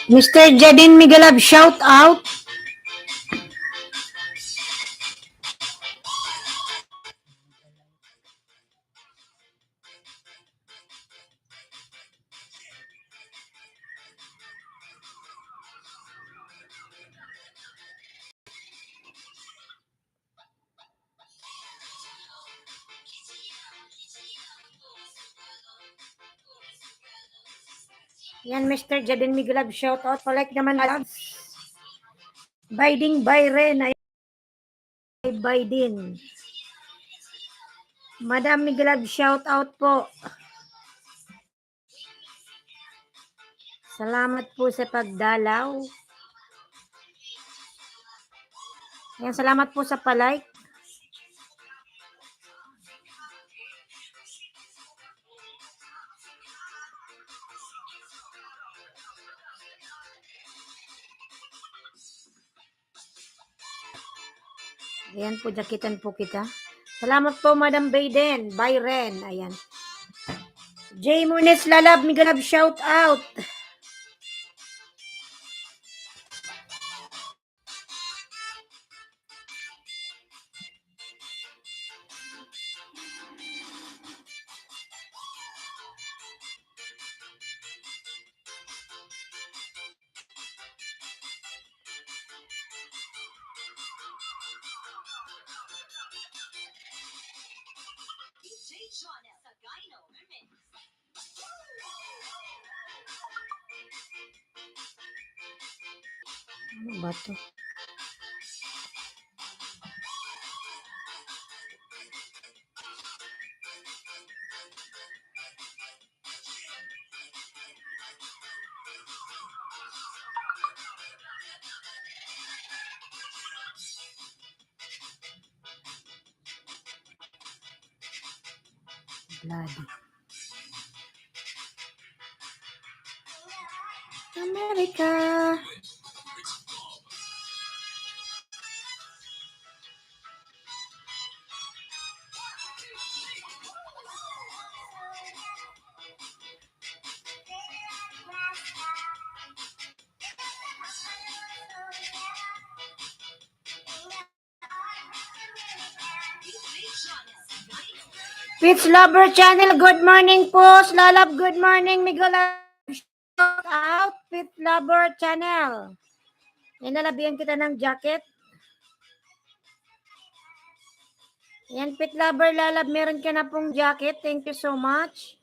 Mr. Jadin Migalab, shout out. Yan, Mr. Jadin Migalab, shout out. Palike naman, loves. Biding Byren, ay Biden. Madam Migalab, shout out po. Salamat po sa pagdalaw. Yan, salamat po sa palike. Ayan po, jakitan po kita. Salamat po, Madam Biden, Byren. Ayan. Jay Munes Lalab, Migalab, shout out. Ano ba to? Bloody. America. Pitch Lover Channel, good morning po. Slalab, good morning. Migalab, shout out. Pitch Lover Channel. Inalabihan kita ng jacket. Yan, Pit Lover Lalab, meron ka na pong jacket. Thank you so much.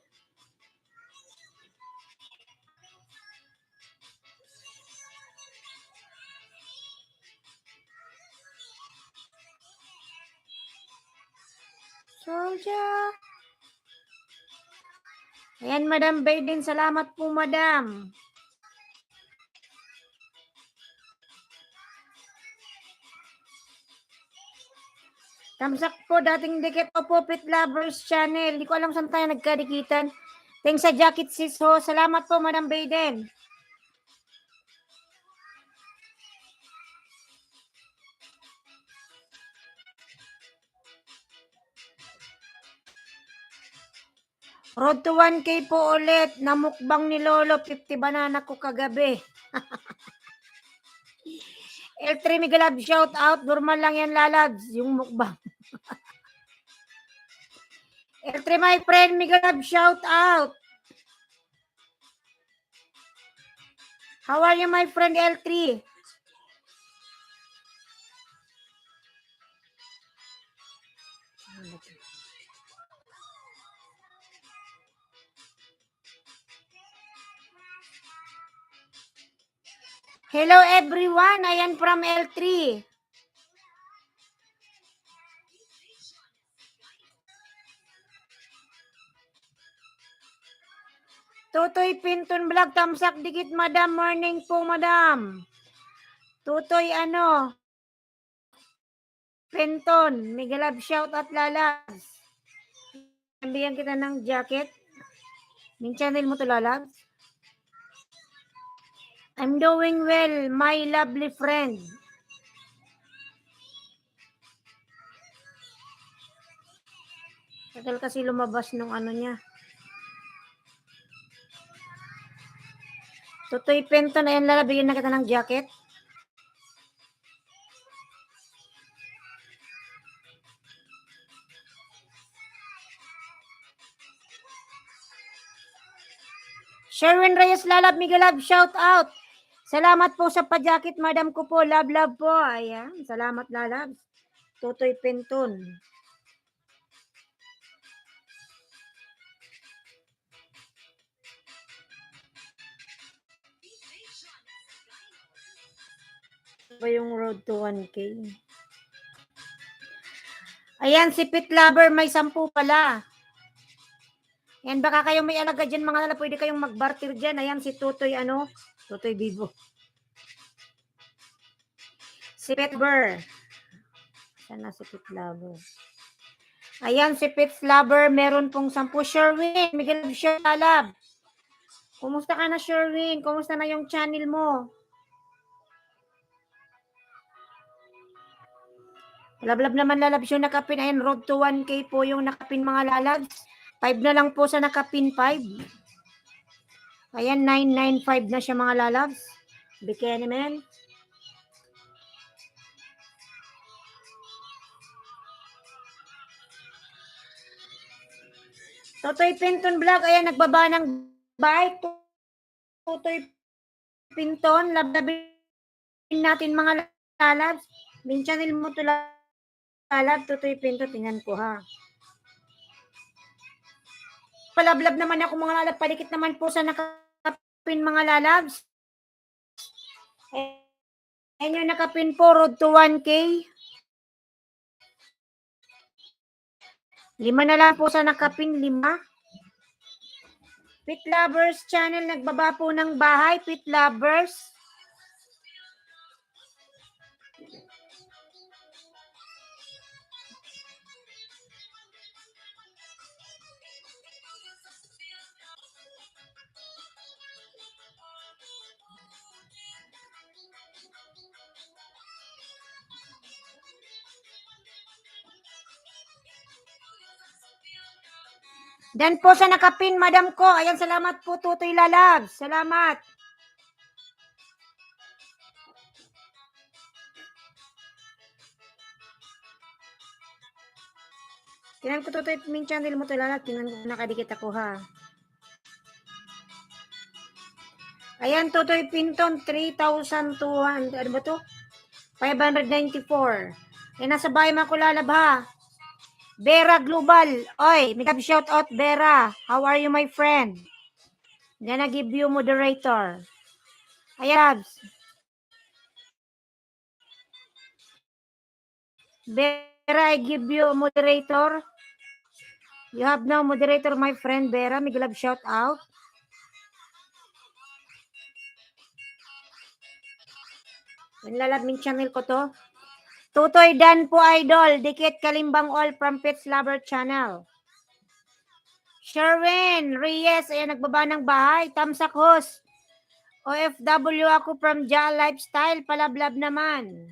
Soldier. Ayan, Madam Biden. Salamat po, Madam. Tamsak po, dating dikit po, Pit Lovers Channel. Hindi ko alam saan tayo nagkadikitan. Thanks sa jacket, sis ho. Salamat po, Madam Biden. Road to 1K po ulit. Namukbang ni Lolo. 50 banana ko kagabi. L3 Migalab, shout out. Normal lang yan, lalabs. Yung mukbang. L3 my friend, Migalab, shout out. How are you, my friend L3? Hello everyone, I am from L3. Tutoy Pinton Vlog, tamsak dikit, Madam. Morning po, Madam. Tutoy Pinton, Migalab, shout out, lalas. Sabihan kita ng jacket. Min channel mo to, lalas. I'm doing well, my lovely friend. Tagal kasi lumabas nung niya. Tutoy Penton, ayan Lala, bigyan na kita ng jacket. Sherwin Reyes Lalab, Miguel Love, shout out. Salamat po sa pa-jacket, madam ko po. Love, love po. Ayan, salamat Lalab. Tutoy Penton. Ba yung road to 1K? Ayan, si Pit Lover, may 10 pala. Yan, baka kayo may alaga dyan mga Lala, pwede kayong mag-barter dyan. Ayan, si Tutoy, Tutoy Vivo. Si Pit Lover. Sana si Pit Lover. Ayan, si Pit Lover, meron pong 10. Sherwin, Miguel Sheralab. Kumusta ka na, Sherwin? Kumusta na yung channel mo? Lablab naman lalabs yung nakapin. Ayan, road to 1K po yung nakapin mga lalabs. 5 na lang po sa nakapin 5. Ayan, 995 na siya mga lalabs. Bikini men. Totoy Pinton Vlog. Ayan, nagbaba ng bike. Totoy Pinton. Lablabin natin mga lalabs. Min channel mo to lalab. Totoy Pinton. Tingnan ko ha. Palablab naman ako mga lalab. Palikit naman po sa nakapin mga lalabs. Ayan yung nakapin po. Road to 1K. 5 na lang po sa nakapin. 5. Pit Lovers channel. Nagbaba po ng bahay. Pit Lovers. Dan po sa nakapin, madam ko. Ayan, salamat po, Tutoy Lalab. Salamat. Tinan ko, Tutoy, min channel mo to Lalab. Tinan ko, nakadikit ako ha. Ayan, Tutoy Pinton, 3,200. Ano ba to? 594. Ayan, nasa bahay mga ko Lalab ha. Vera Global. Oy, may shout out, Vera. How are you, my friend? Gonna give you moderator. Ayan, Labs. Vera, I give you moderator. You have now moderator, my friend Vera. May love shout out. Nilalab min channel ko to. Tutoy Dan po idol. Dikit Kalimbang all from Pets Lover channel. Sherwin Reyes. Ayan, nagbaba ng bahay. Tamsak host. OFW ako from Ja Lifestyle. Palablab naman.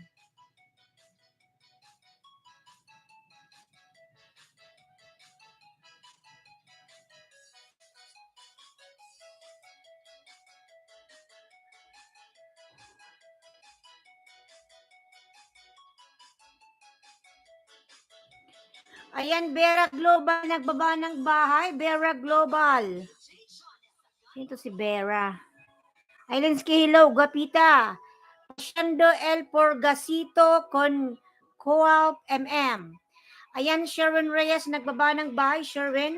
Ayan, Vera Global. Nagbaba ng bahay. Vera Global. Ito si Vera. Ailenski, hello. Gapita. Shando El Porgasito con Co-op MM. Ayan, Sherwin Reyes, nagbaba ng bahay, Sherwin.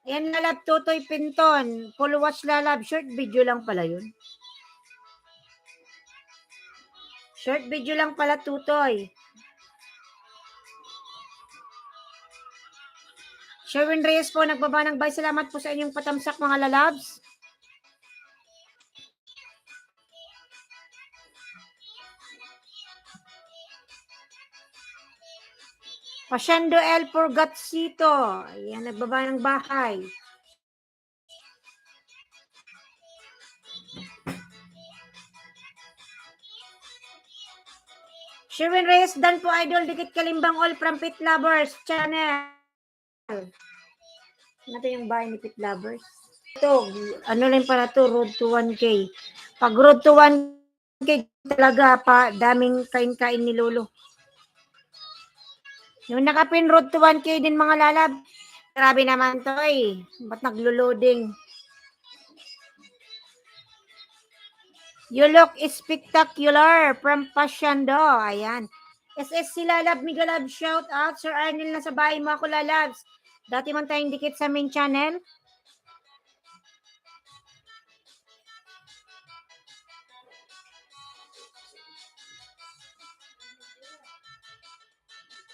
Ayan, Lalab Tutoy Pinton. Full watch Lalab. Short video lang pala yun. Short video lang pala, Tutoy. Sherwin Reyes po, nagbaba ng bahay. Salamat po sa inyong patamsak, mga lalabs. Pasyando El Porgatsito. Ayan, nagbaba ng bahay. Sherwin Reyes, Dan po idol. Dikit Kalimbang all from Pit Lovers channel. Natin yung bahay ni Pit Lovers. Ito, ano lang pala to, road to 1K. Pag road to 1K talaga pa, daming kain-kain ni Lolo. Yung nakapin road to 1K din mga lalab. Grabe naman to eh. Ba't naglo-loading? You look spectacular from Pasyando. Ayan. SSC Lalab, Mega Lab, shout out. Sir Arnel, nasa bahay mo ako lalabs. Dati man tayong dikit sa main channel.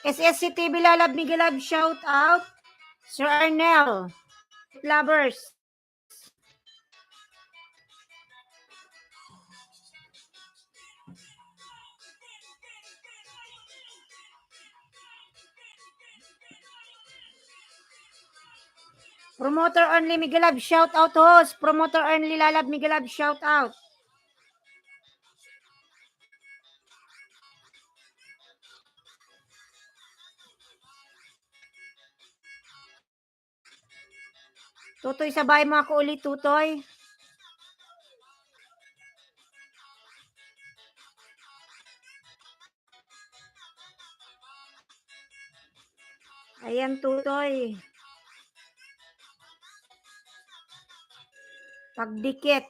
SSC TV Lalab, Mega Lab, shout out. Sir Arnel, lovers. Promoter only, Mega Lab, shout out host. Promoter only, Lalab, Mega Lab, shout out. Tutoy, sabay mo ako ulit, Tutoy. Ayan, Tutoy. Pagdikit.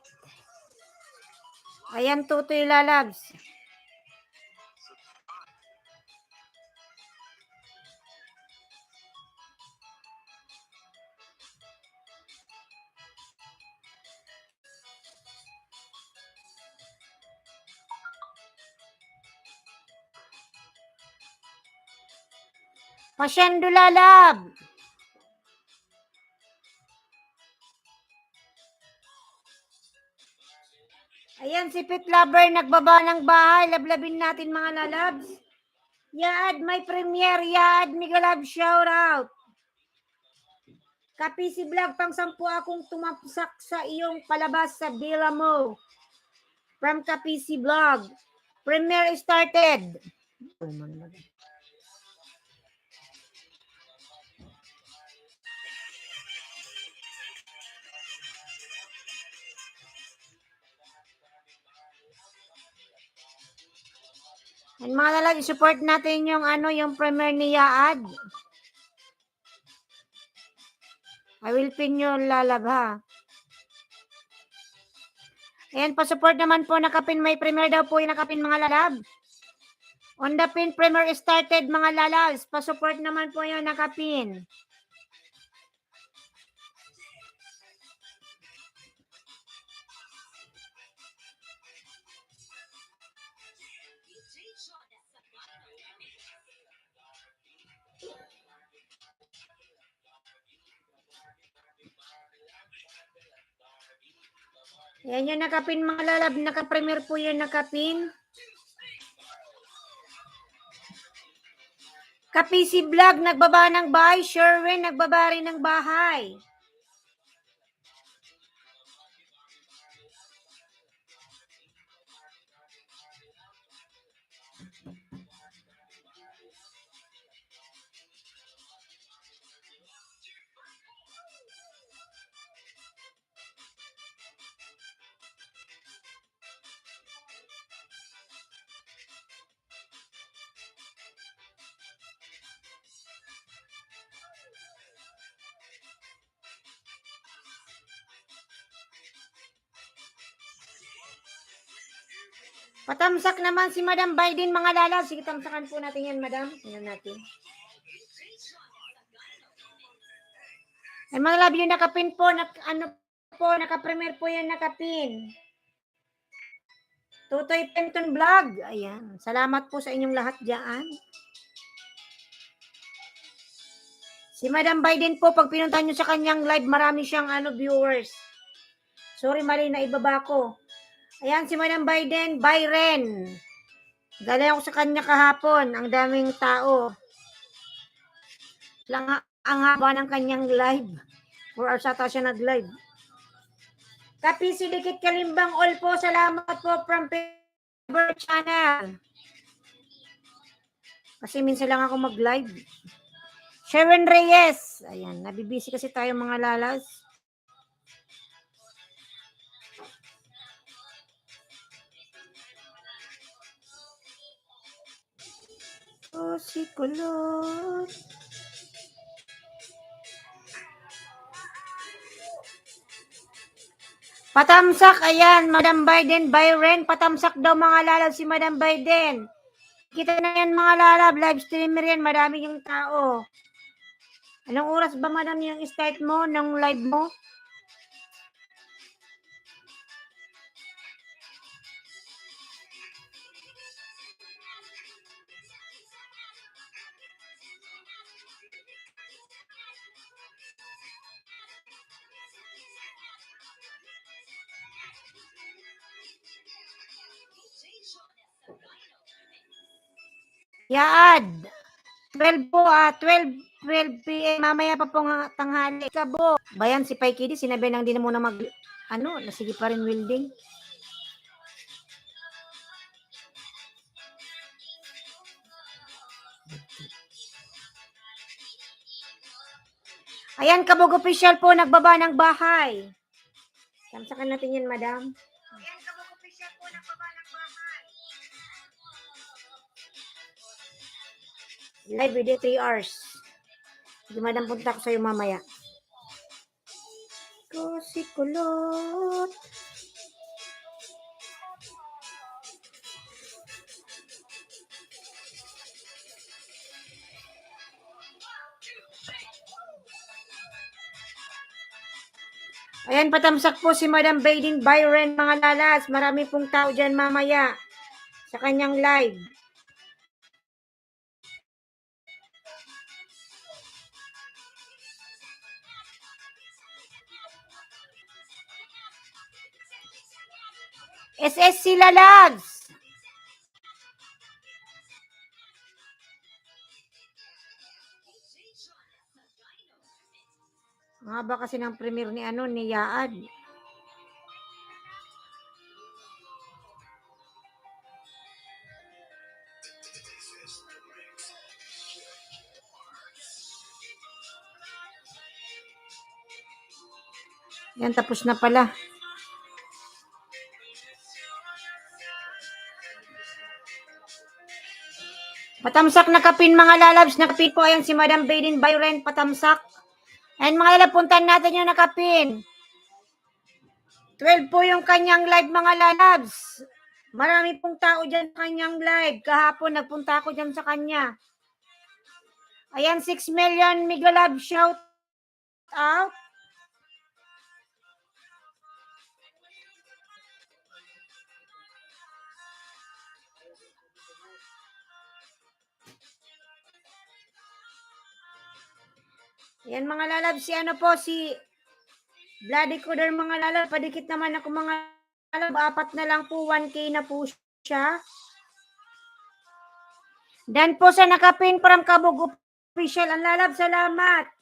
Ayan, Tutoy Lalabs. Pasyendo Lalab. Ayan, si Pit Lover, nagbaba ng bahay. Lablabin natin mga lalabs. Yaad, may premiere. Yaad, Mega Lab, shout out. Kapisi Vlog, pang 10 akong tumapsak sa iyong palabas sa Villa mo. From Kapisi Vlog. Premiere started. And mga lalab, support natin yung yung premiere ni Yaad. I will pin yung lalab ha. Ayan, pa-support naman po nakapin. May premiere daw po yung nakapin mga lalab. On the pin, premiere started mga lalabs. Pa-support naman po yung nakapin. Yan yung nakapin mga lalab. Naka-premiere po yung nakapin. Kapisi Vlog, nagbaba ng bahay. Sherwin, nagbaba rin ng bahay. Patamsak naman si Madam Biden mga lalab. Sige, tamsakan po natin yan, Madam. Tingnan natin. Ay mga lalab, yung nakapin po, naka-premiere po yung nakapin. Tutoy Penton Vlog. Ayan. Salamat po sa inyong lahat dyan. Si Madam Biden po, pag pinuntahan nyo sa kanyang live, marami siyang viewers. Sorry, mali na ibaba ko. Ayan, si Madam Biden, Byron. Galing ako sa kanya kahapon. Ang daming tao. Ang haba ng kanyang live. 4 hours ata siya nag-live. Kapisi Dikit Kalimbang all po. Salamat po from Faber Channel. Kasi minsan lang ako mag-live. Sharon Reyes. Ayan, nabibisi kasi tayo mga lalas. Oh, si kulot. Patamsak, ayan, Madam Biden, Byron, patamsak daw mga lalab si Madam Biden. Kita na yan mga lalab, live streamer yan, madami yung tao. Anong oras ba madam yung start mo ng live mo? Yaad. 12 po, 12 p.m. Mamaya pa pong tanghali. Kabo. Bayan si Paikidi, sinabi nang di na muna nasige pa rin welding. Ayan, Kabog Official po, nagbaba ng bahay. Samsakan natin yan, madam. Ayan, Kabog Official po, nagbaba ng bahay. Live video 3 hours. Sige, madam, punta ko sa'yo mamaya. Ko si kulot. Ayan, patamsak po si Madam Biden Byron, mga lalas. Marami pong tao dyan mamaya sa kanyang live. SSC Lalags. Ang haba kasi ng premiere ni Yaad. Yan, tapos na pala. Patamsak na kapin mga lalabs. Nakapin po ayan si Madam Biden Byron, patamsak. Ayan mga lalab, puntan natin yung nakapin. 12 po yung kanyang live mga lalabs. Marami pong tao dyan sa kanyang live. Kahapon nagpunta ako dyan sa kanya. Ayan, 6 million Migalab shout out. Ayan mga lalab, si Bloody Coder mga lalab. Padikit naman ako mga lalab. 4 na lang po, 1K na po siya. Dan po sa nakapin from Kabog Official. Ang lalab, salamat.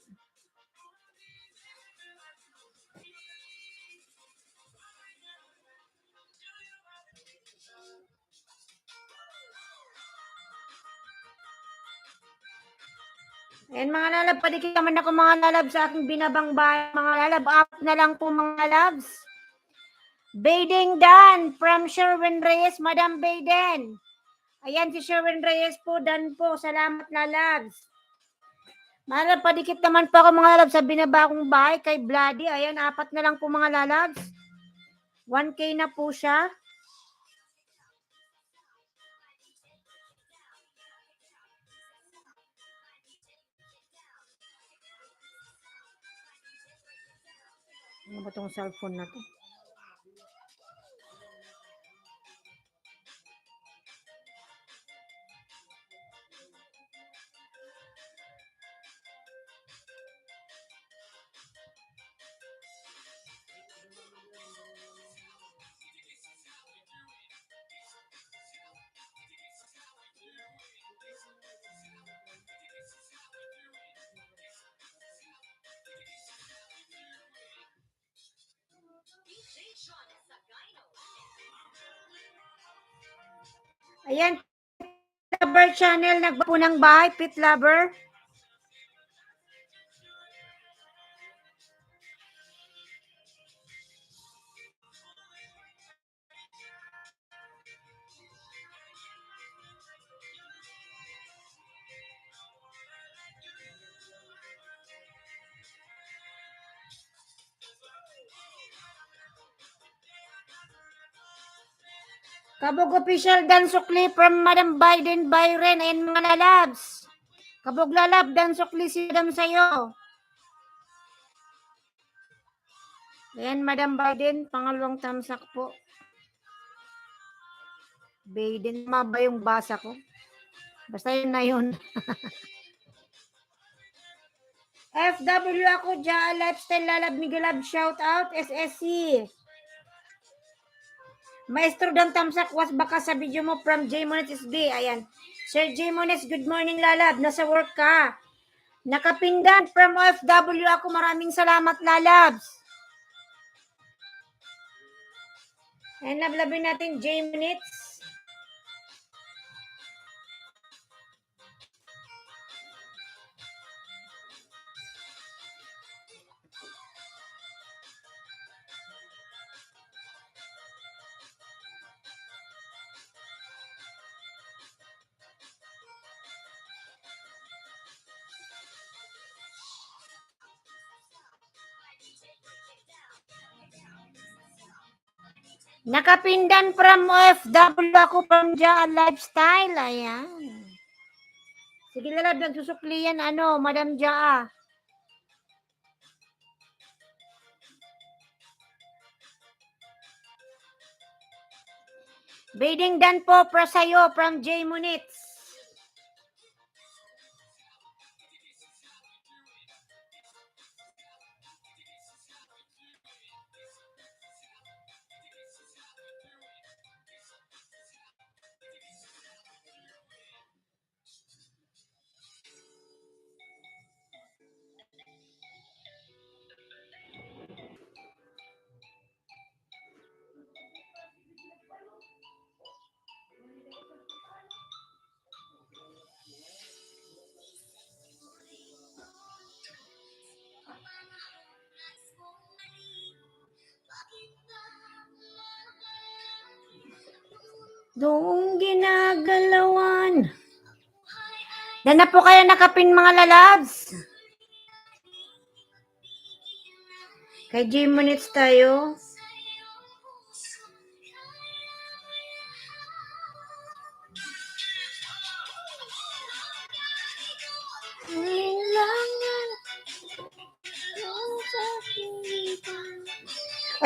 Ayan mga lalab, padikit naman ako mga lalab sa aking binabang bahay. Mga lalab, 4 na lang po mga labs. Baden Dan from Sherwin Reyes, Madam Baden. Ayan si Sherwin Reyes po, Dan po. Salamat lalabs. Mga lalab, padikit naman po ako mga lalabs sa binaba kong bahay kay Bloody. Ayan, 4 na lang po mga lalabs. 1K na po siya. Ano ba itong cellphone na to? Ayan, Lover Channel, nagpo ng bahay, Pit Lover. Kabog official Dan Sukli from Madam Biden Byron and mga lalabs. Kabog lalab Dan Sukli si Madam sa'yo. Ayan, Madam Biden, pangalawang tamsak po. Biden, ba yung basa ko? Basta yun na yun. FW ako, Jaa Lifestyle, Lalab, Migalab, shout out, SSC. Maestro Dan Tamsak, was baka sa video mo from J Monet SB. Ayan. Sir J Monet, good morning, Lalab. Nasa work ka. Nakapindan from OFW ako. Maraming salamat, Lalabs. Ayan, lablabin natin J Minutes. Nakapindan from OFW ako from Jaa Lifestyle. Ayan. Sige, Lalab, nagsusukli yan, Madam Jaa. Biding Dan po para sa'yo from J Munits. Doong ginagalawan. Dan na po kayo nakapin mga lalabs. Kay J Minutes tayo.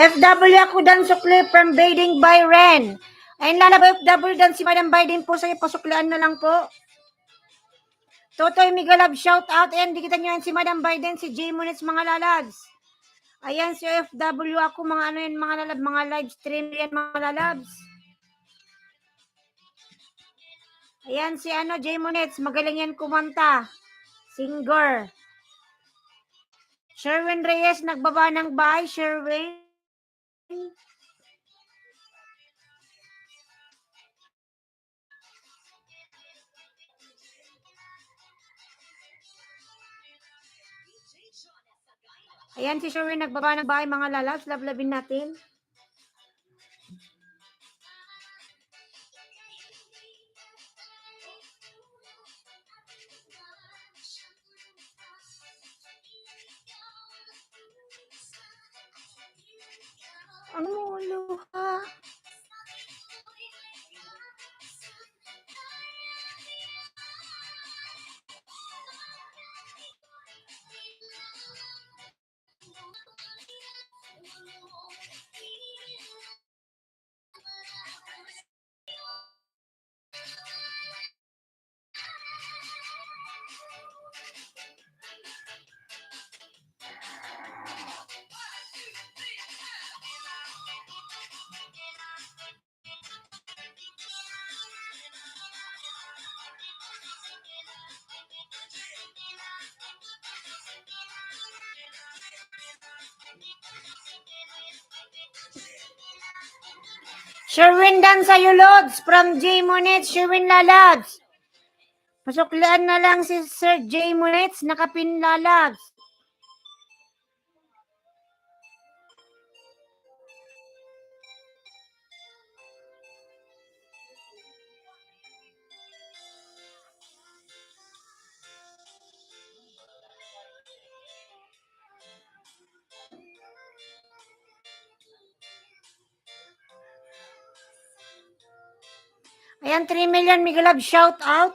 FW ako Dan Sukli from Bading by Ren. Ayun lalab FW Dan si Madam Biden po sa'yo. Pasuklaan na lang po. Totoy Migalab shout out. Ayan, di kita nyo yan si Madam Biden, si J Munits mga lalabs. Ayan si FW ako mga yan mga lalab, mga live stream yan mga lalabs. Ayan si J Munits, magaling yan kumanta. Singer. Sherwin Reyes, nagbaba ng bahay. Sherwin. Ayan si Sherwin, nagbaba ng bahay mga lalabs. Lablabin natin. Ang luha. Sherwin Dan sa'yo, Lods, from J Munits, Sherwin lalabs. Pasuklaan na lang si Sir J Munits, nakapin lalabs. Ayan, 3 million, Miguel Love, shout out.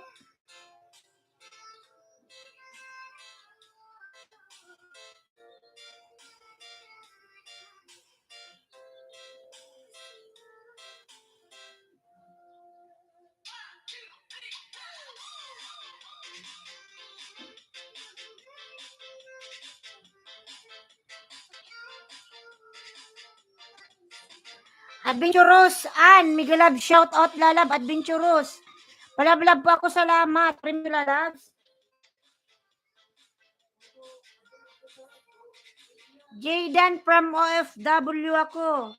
Adventurous, Ann, Miguel Love, shout out, lalab, Adventurous. Palablab po ako, salamat. Premium lalabs. Jaydan from OFW ako.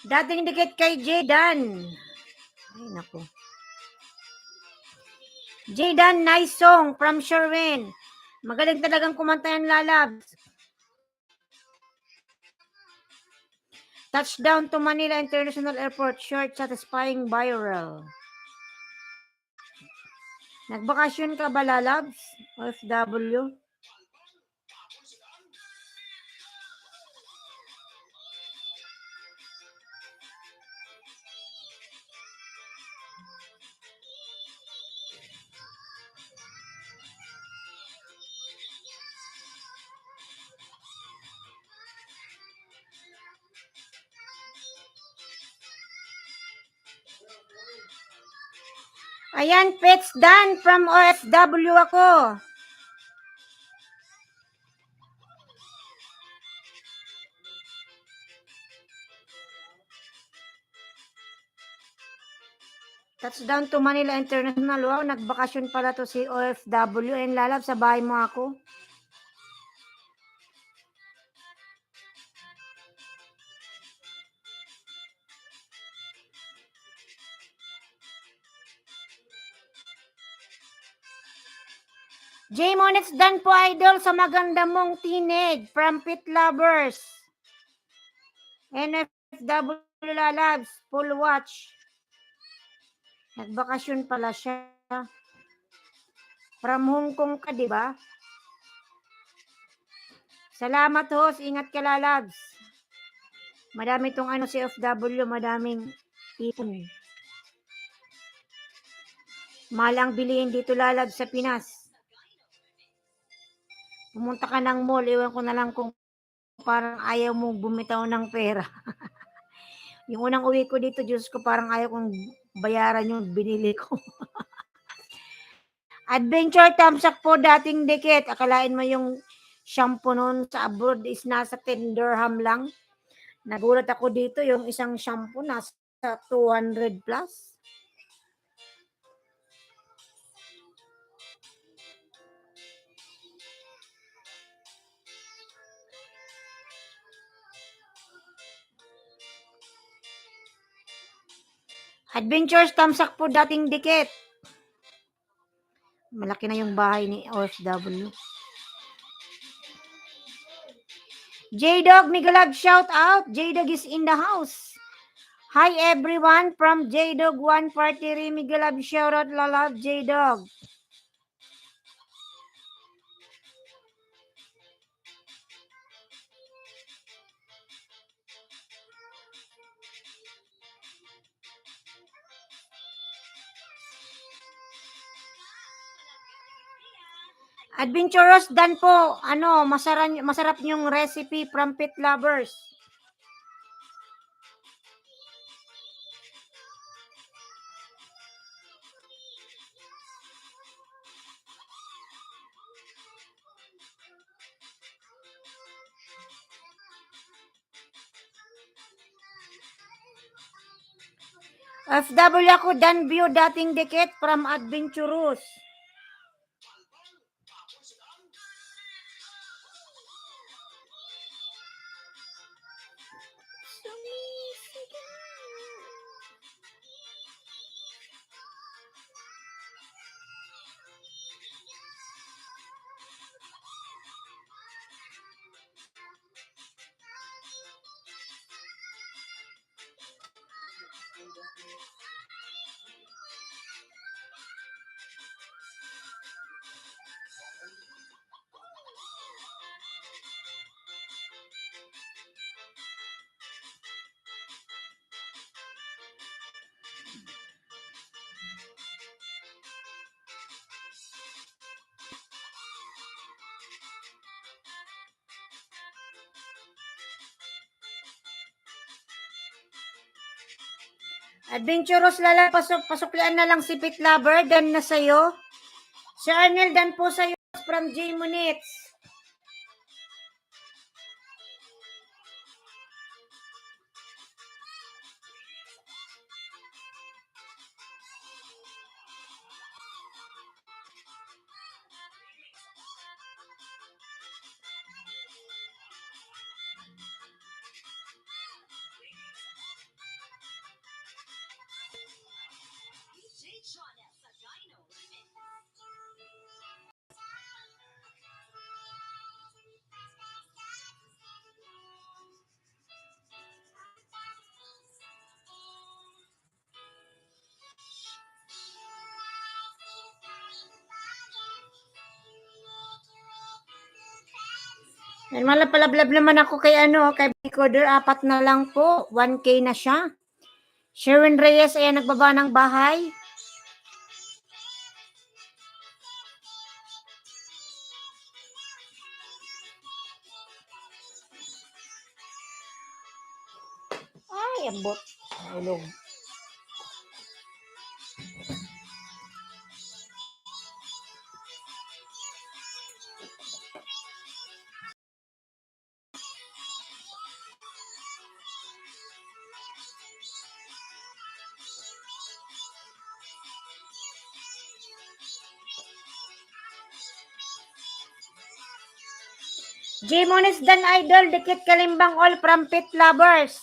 Dating dikit kay Jaydan. Ay, naku. Jaydan, nice song from Sherwin. Magaling talagang kumanta yan, lalabs. Touchdown to Manila International Airport, short, satisfying, viral. Nagbakasyon ka ba, lalabs? OFW? Ayan, Pets Dan from OFW ako. Touchdown to Manila International. Wow, nagbakasyon pala to si OFW. And lalab, sa bahay mo ako. J. Monets Dan po, idol, sa maganda mong teenage from Pit Lovers. NFW lalabs, full watch. Nagbakasyon pala siya. From Hong Kong ka, di ba? Salamat, host. Ingat ka, lalabs. Madami tong si OFW, madaming ipon. Malang bilihin dito, lalabs, sa Pinas. Pumunta ka ng mall, iwan ko na lang kung parang ayaw mong bumitaw ng pera. Yung unang uwi ko dito, Diyos ko, parang ayaw kong bayaran yung binili ko. Adventure Tamsak po, dating dikit. Akalain mo yung shampoo noon sa abroad is nasa 10 dirham lang. Nagulat ako dito, yung isang shampoo nasa 200 plus. Adventures Tamsak po, dating dikit. Malaki na yung bahay ni OFW. J-Dog, Miguelab, shout out. J-Dog is in the house. Hi everyone from J-Dog 143. Miguelab, shout out, lalab, J-Dog. Adventurous Dan po, masarap yung recipe from Pit Lovers. FW ako, Dan View, dating dikit from Adventurous. Adventurous lala, pasuklian na lang si Pit Lover, dan na sa'yo. Sir Arnel, dan po sa'yo from J Munits. Malapalablab naman ako kay kay Decoder, 4 na lang po. 1K na siya. Sherwin Reyes, ayan, nagbaba ng bahay. Ay, abot. Ulog. J Munits dan Idol, dikit kalimbang all from Pit Lovers.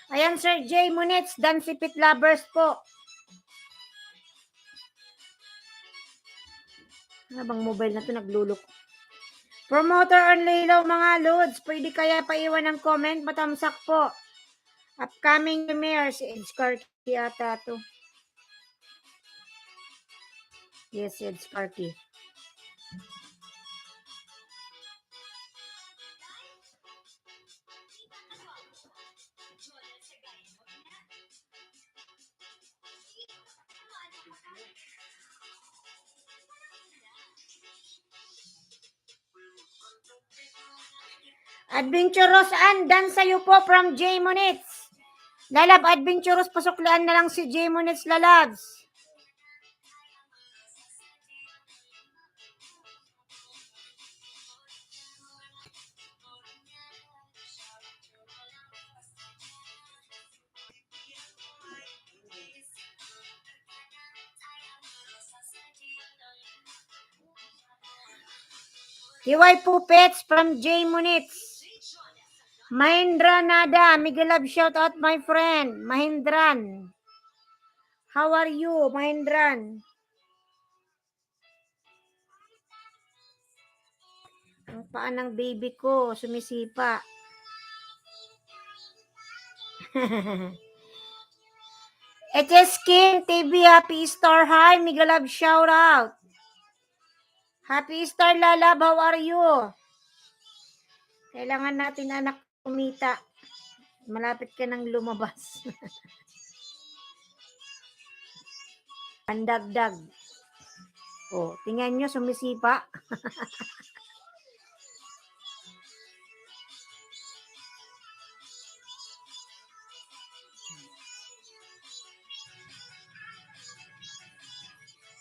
Ayan, Sir J Munits dan si Pit Lovers po. Ano bang mobile na to naglulok? Promoter on Lilaw, mga loads, pwede kaya paiwan ng comment, matamsak po. Upcoming premiere, si Edge Carty ata to. Yes, Edge Carty. Adventurous dan sa'yo po from J Munits. Lalab, Adventurous, pasuklian na lang si J Munits, lalabs. TY Puppets from J Munits. Mahindra Nada, Miguel Love, shout out my friend. Mahindran. How are you, Mahindran? Ang paa ng baby ko, sumisipa. HS King TV, Happy Star, hi, Miguel Love, shout out. Happy Star, Lalab, how are you? Kailangan natin, anak, kumita. Malapit ka nang lumabas. Pandagdag. Oh, tingnan nyo, sumisipa.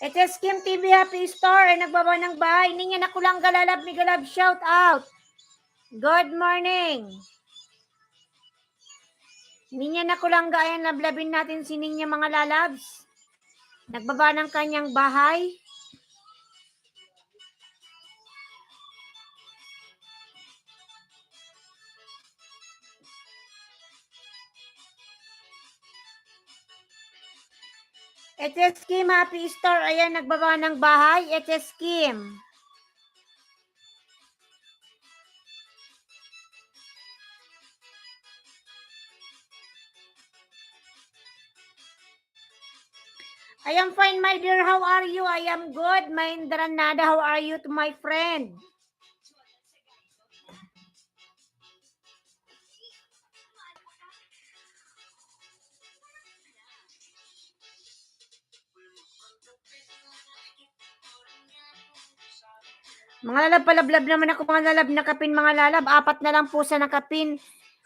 HS Kim TV, Happy Star, ay nagbaba ng bahay. Hindi niya nakulang galalab, ni galab, shout out. Good morning. Hindi niya nakulang gayan, lablabin natin sining niya mga lalabs. Nagbaba ng kanyang bahay. HS Kim, Happy Star, ayan, nagbaba ng bahay. HS Kim. I am fine, my dear. How are you? I am good. Mahindra Nada, how are you to my friend? Mga lalab, palablab naman ako, mga lalab, nakapin, mga lalab. 4 na lang po sa nakapin.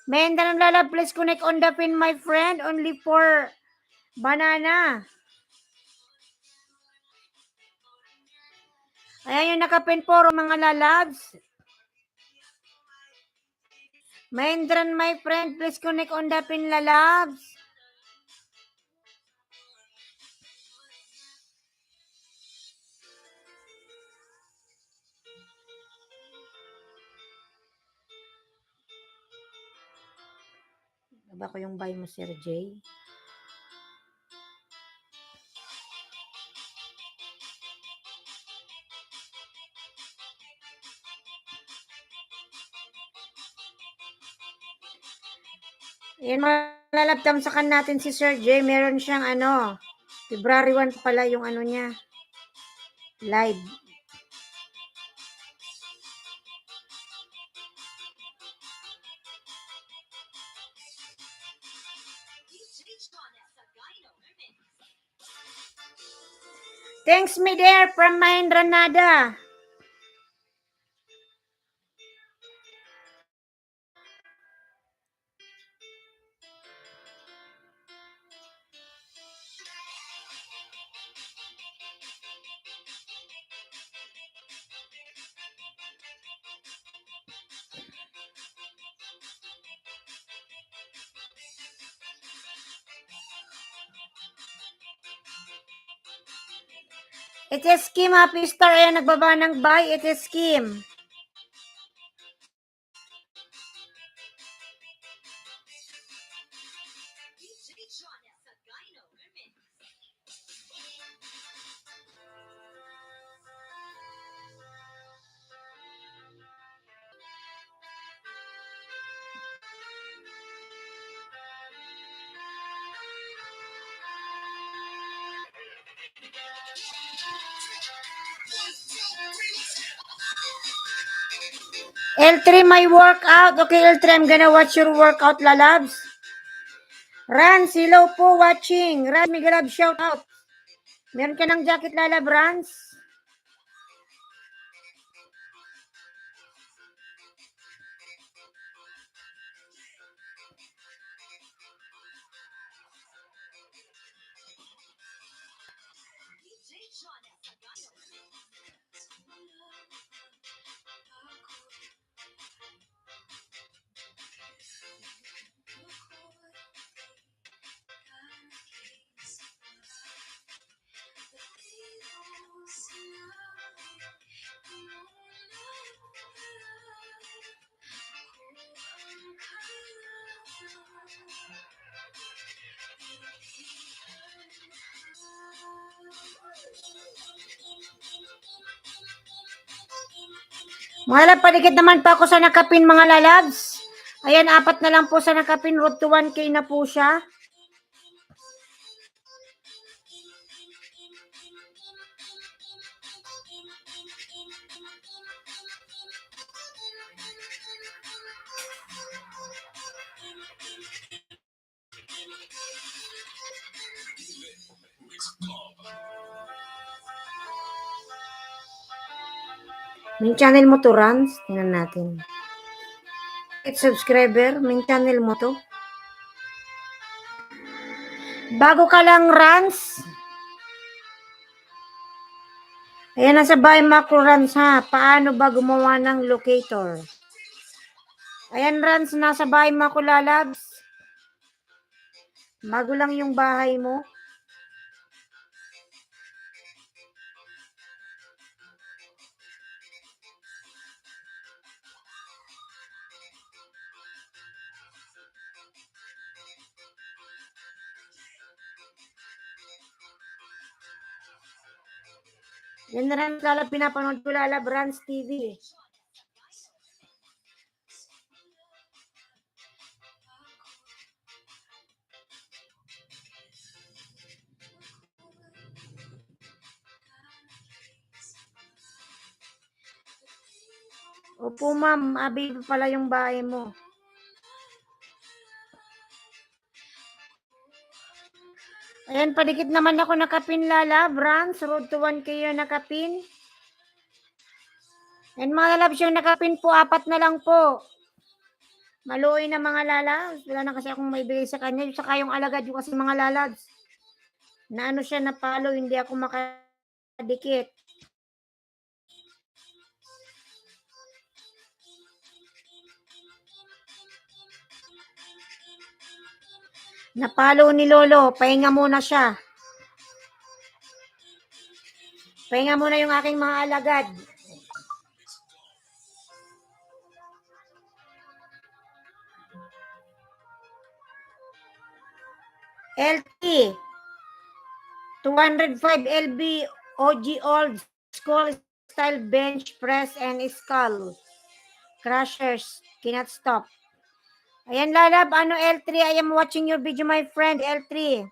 Mahindra ng lalab, please connect on the pin, my friend. Only for Banana. Ayan yung nakapin puro mga lalabs. Maindran, my friend, please connect on the pin lalabs. Baba ko yung buy mo, Sir J. Yan, malalabtamsakan natin si Sir J. Meron siyang February 1 pala yung niya. Live. Thanks me there from Mahindranada. It is Kim, Happy Star. Ayan, nagbaba ng buy. It is Kim. L3, my workout. Okay, L3, I'm gonna watch your workout, lalabs. Rans, hello po watching. Rans, Migalab, shout out. Meron ka ng jacket, lalab, Rans? Mga lab, paligid naman pa ako sa nakapin, mga lalabs. Ayan, 4 na lang po sa nakapin. Road to 1K na po siya. Main channel mo to, Rans? Tingnan natin. Subscriber, main channel mo to. Bago ka lang, Rans. Ayan, nasa buy macro, Rans, ha. Paano ba gumawa ng locator? Ayan, Rans, nasa buy macro, lalabs. Bago lang yung bahay mo. Yan na rin, lalab, pinapanood ko, lalab, Rans TV. Opo, ma'am. Abi pala yung bahay mo. Ayan, padikit naman ako nakapin, lalab. Rans, road to 1K yung nakapin. And mga lalabs, yung nakapin po, 4 na lang po. Maluoy na mga lalabs. Wala na kasi akong may bigay sa kanya. Saka yung alagad yung kasi mga lalabs. Na ano siya, napalo, hindi ako makadikit. Napalo ni Lolo, pahinga muna siya. Pahinga muna yung aking mga alagad. LT, 205 LB, OG old school style bench press and skull. Crushers, cannot stop. Ayan, Lalab, ano L3? I am watching your video, my friend, L3.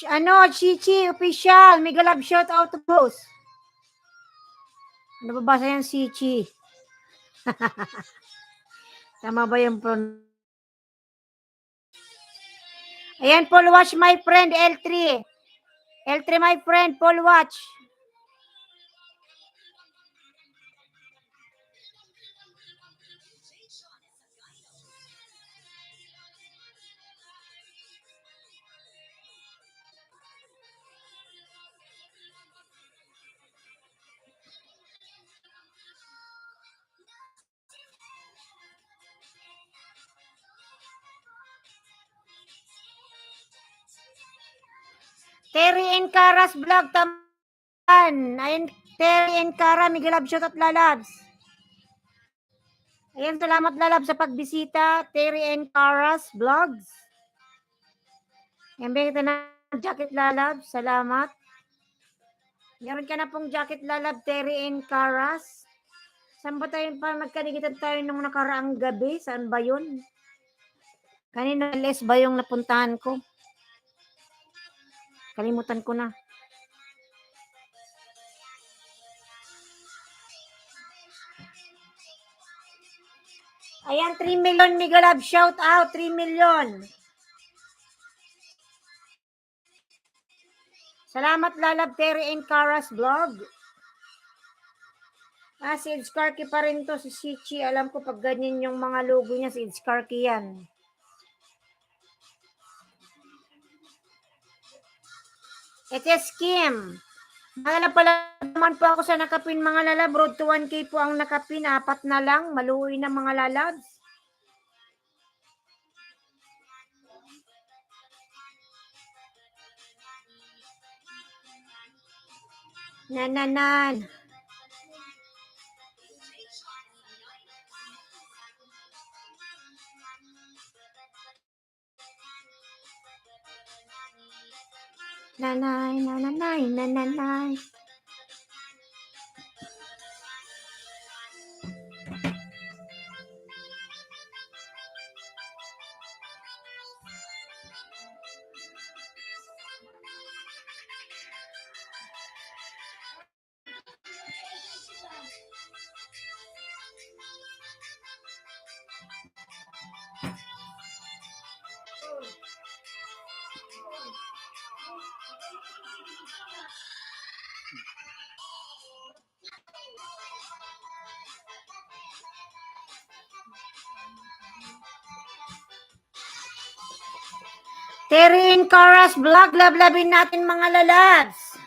Ano, Chichi, official. Mega love shout out to boss. Nababasa yan, Chichi. Tama ba yung Ayan, Paul Watch, my friend, L3. L3, my friend, Paul Watch. Terry and Cara's vlog, taman. Ayan, Terry and Cara, Mega love shout at lalabs. Ayan, salamat lalab sa pagbisita. Terry and Cara's vlogs. Ayan, bigyan kita ng jacket lalab. Salamat. Meron ka na pong jacket lalab, Terry and Cara's. Saan ba tayo pa nagkanigitan tayo nung nakaraang gabi? Saan ba yun? Kanina les ba yung napuntahan ko? Kalimutan ko na. Ayan, 3 million Mega Love. Shout out, 3 million. Salamat lalab, Terry and Cara's vlog. Si Idskarky pa rin to, si Shichi. Alam ko pag ganyan yung mga logo niya, si Idskarky yan. It is Kim. Mga pala naman po ako sa nakapin mga lalab. Road to 1K po ang nakapin. 4 na lang. Maluwi na mga lalabs. Nananan. Nanay, nananay, nananay. Terry and Cara's vlog. Lablabin natin mga lalabs.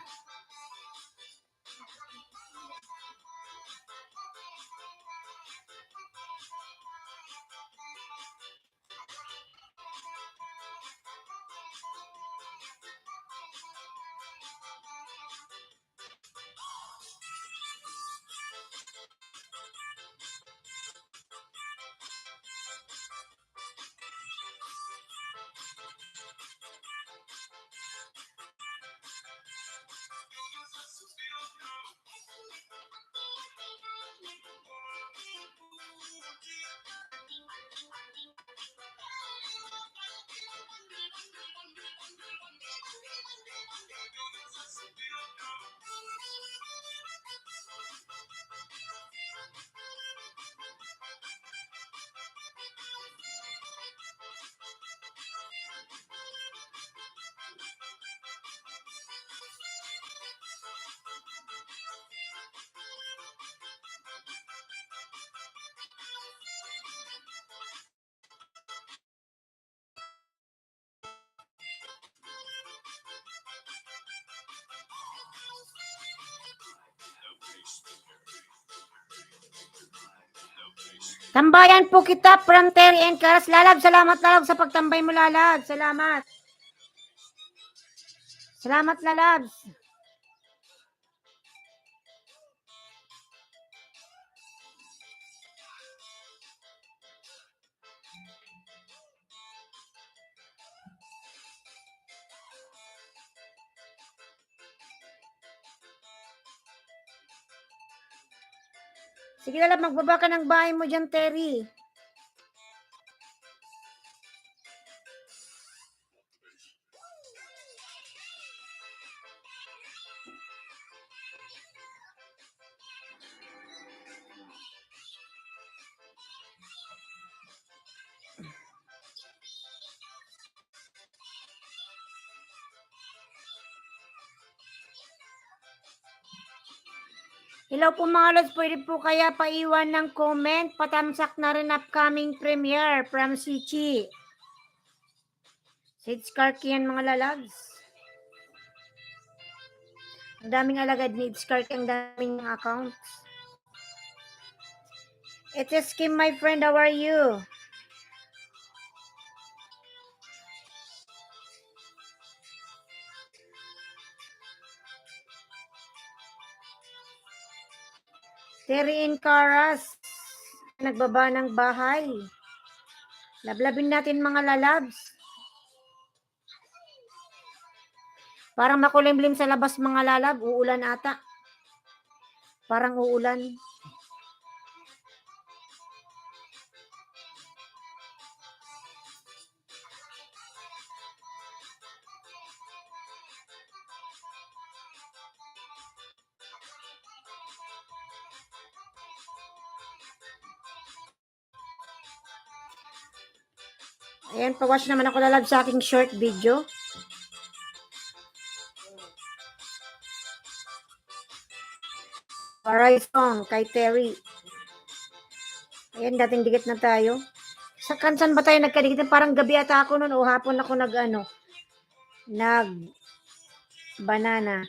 Tambayan po kita from Terry and Caras. Lalab, salamat Lalab sa pagtambay mo Lalab. Salamat. Salamat Lalab. Sige Lalab, magbaba ka ng bahay mo dyan, Terry. Hello po mga lods, pwede po kaya paiwan ng comment, patamsak na rin upcoming premiere from Sichi. Sid Skarky yan mga lalabs. Ang daming alagad ni Skarky, ang daming accounts. It is Kim, my friend, how are you? Terry and Caras, nagbaba ng bahay. Lablabin natin mga lalabs. Parang makulimlim sa labas mga lalab, uulan ata. Parang uulan. Ayan, pa-watch naman ako lalab sa aking short video. Horizon kay Terry. Ayan, dating dikit na tayo. Sa kansan ba tayo nagkadikit? Parang gabi ata ako noon o hapon ako nag banana.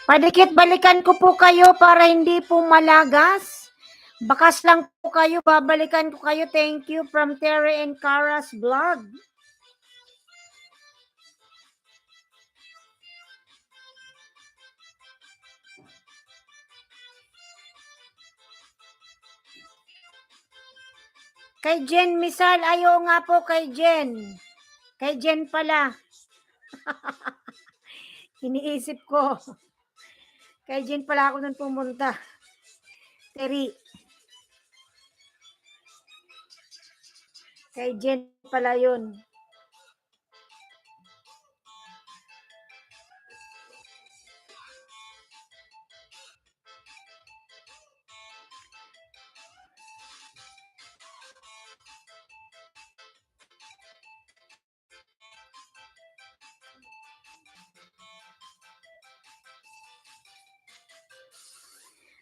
Padikit-balikan ko po kayo para hindi po malagas. Bakas lang po kayo, babalikan ko kayo. Thank you from Terry and Caras vlog. Kay Jen Misal, ayo nga po kay Jen. Kay Jen pala. Iniisip ko. Kay Jen pala ako nun pumunta. Terry. Kay Jen pala yun.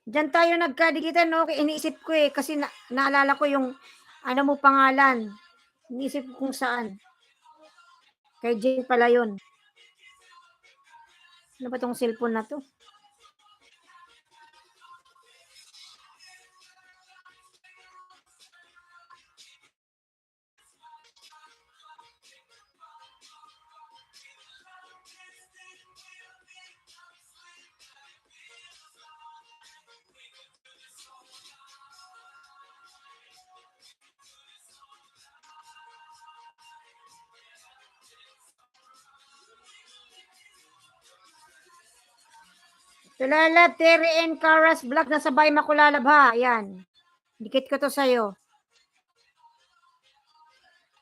Diyan tayo nagkadikitan, no? Iniisip ko kasi naalala ko yung ano mo pangalan. Iniisip ko kung saan. Kay Jane pala yun. Ano ba tong cellphone na to? Tulalab, Terry and Caras vlog. Nasabay makulalab ha. Ayan. Dikit ko to sa'yo.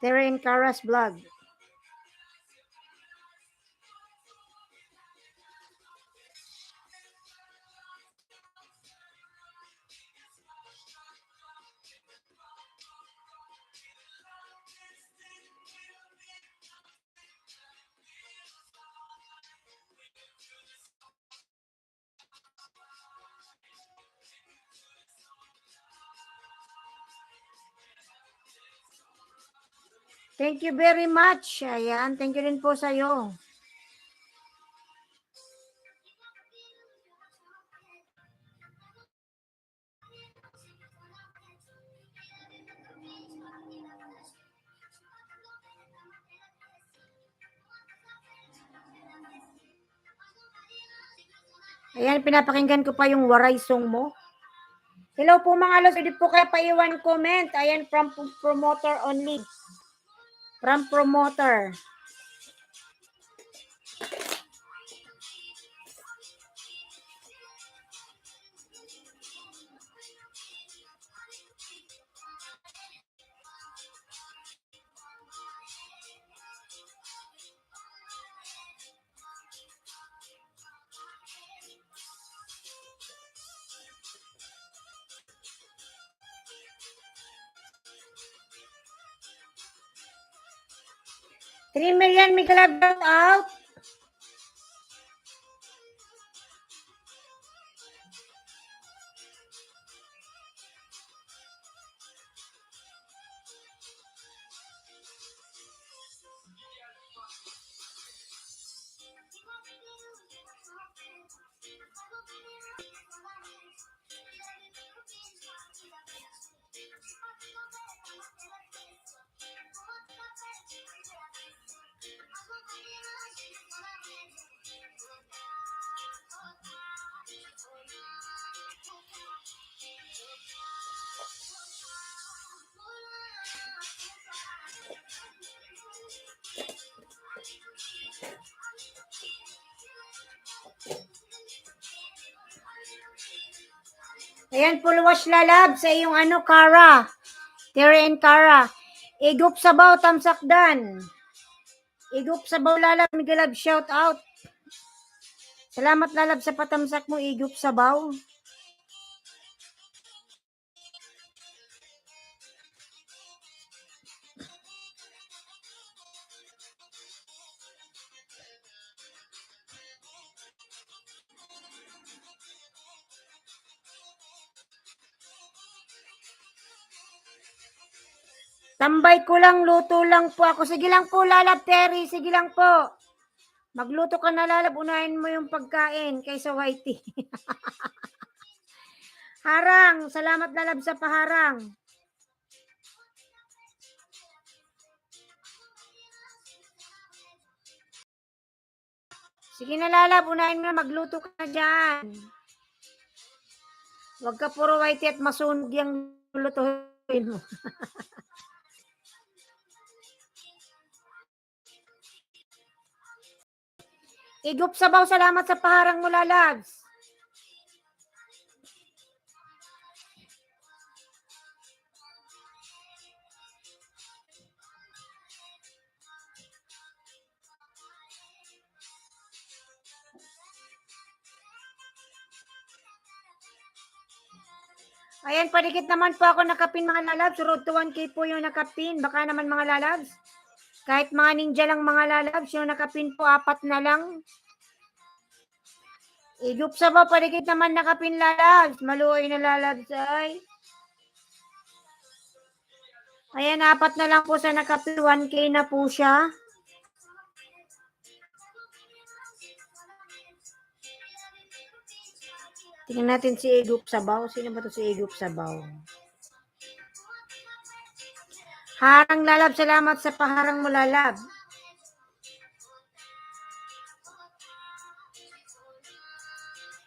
Terry and Caras vlog. Thank you very much. Ayan, thank you rin po sa'yo. Ayan, pinapakinggan ko pa yung waray song mo. Hello po mga lods, pwede po kayo paiwan comment. Ayan, from promoter only. From promoter. $3 million may kalab out. Ayan, pulwash lalab sa iyong Kara. Terry and Kara. Igup sabaw, tamsakdan. Igup sabaw lalab, migalab, shout out. Salamat lalab sa patamsak mo, igup sabaw. Tambay ko lang, luto lang po ako. Sige lang po, lalab, Terry. Sige lang po. Magluto ka na, lalab. Unahin mo yung pagkain kaysa whitey. Harang. Salamat, lalab, sa paharang. Sige na, lalab. Unahin mo na. Magluto ka na dyan. Huwag ka puro whitey at masunog yung lutuin mo. Igup sabaw, salamat sa paharang mo, lalabs. Ayan, padikit naman po ako nakapin mga lalabs. Road to 1K po yung nakapin. Baka naman mga lalabs. Kahit mga ninja lang mga lalabs, yung nakapin po 4 na lang. Igup sabaw, padikit naman nakapin lalabs. Maluoy na lalabs ay. Ayan, 4 na lang po sa nakapin. 1K na po siya. Tingnan natin si Igup Sabaw. Sino ba to si Igup Sabaw? Harang lalab, salamat sa paharang mo lalab.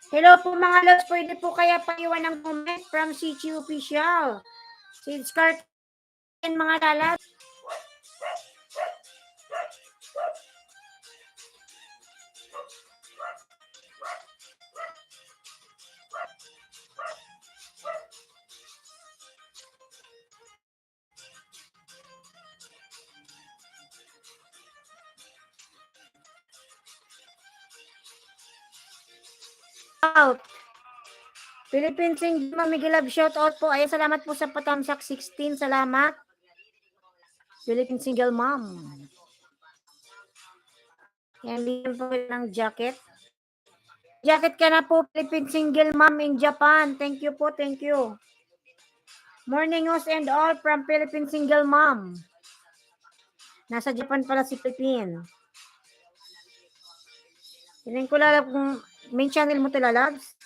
Hello po mga loves, pwede po kaya paiwan ng comment from CG Official. Si Scar mga lalab. Out. Philippine Single Mom, Miguelab, shout out po. Ay, salamat po sa patamsak 16. Salamat. Philippine Single Mom. Yan, liyan po ng jacket. Jacket ka na po, Philippine Single Mom in Japan. Thank you po, thank you. Morning host and all from Philippine Single Mom. Nasa Japan pala si Pipin. Tingnan ko lalab kung main channel mo tila, Labs.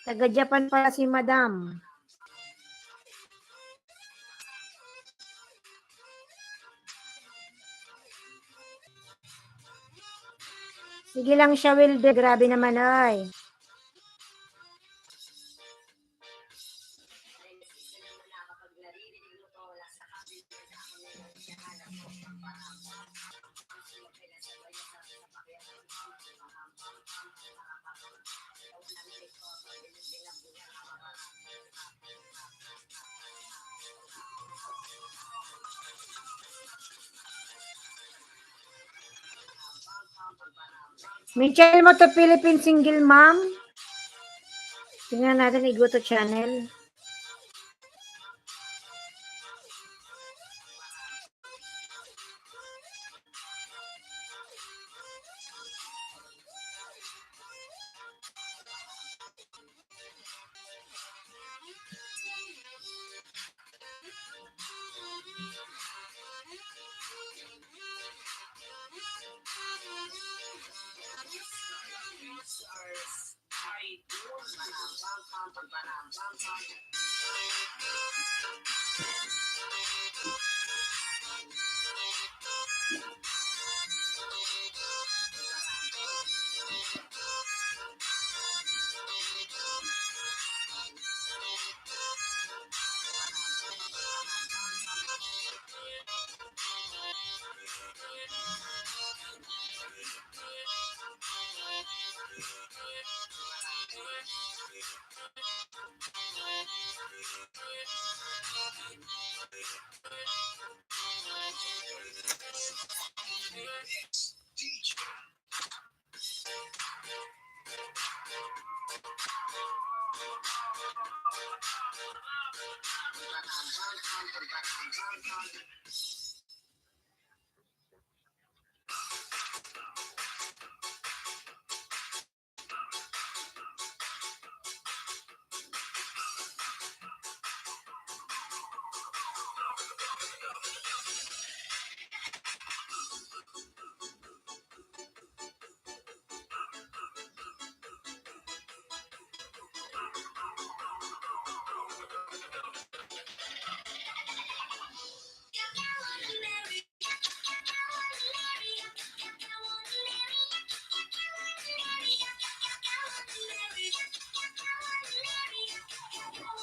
Taga Japan pala si Madam. Sige lang siya, Wilde. Grabe naman ay. May channel mo to Philippine Single Mom. Tingnan natin, i-go to channel.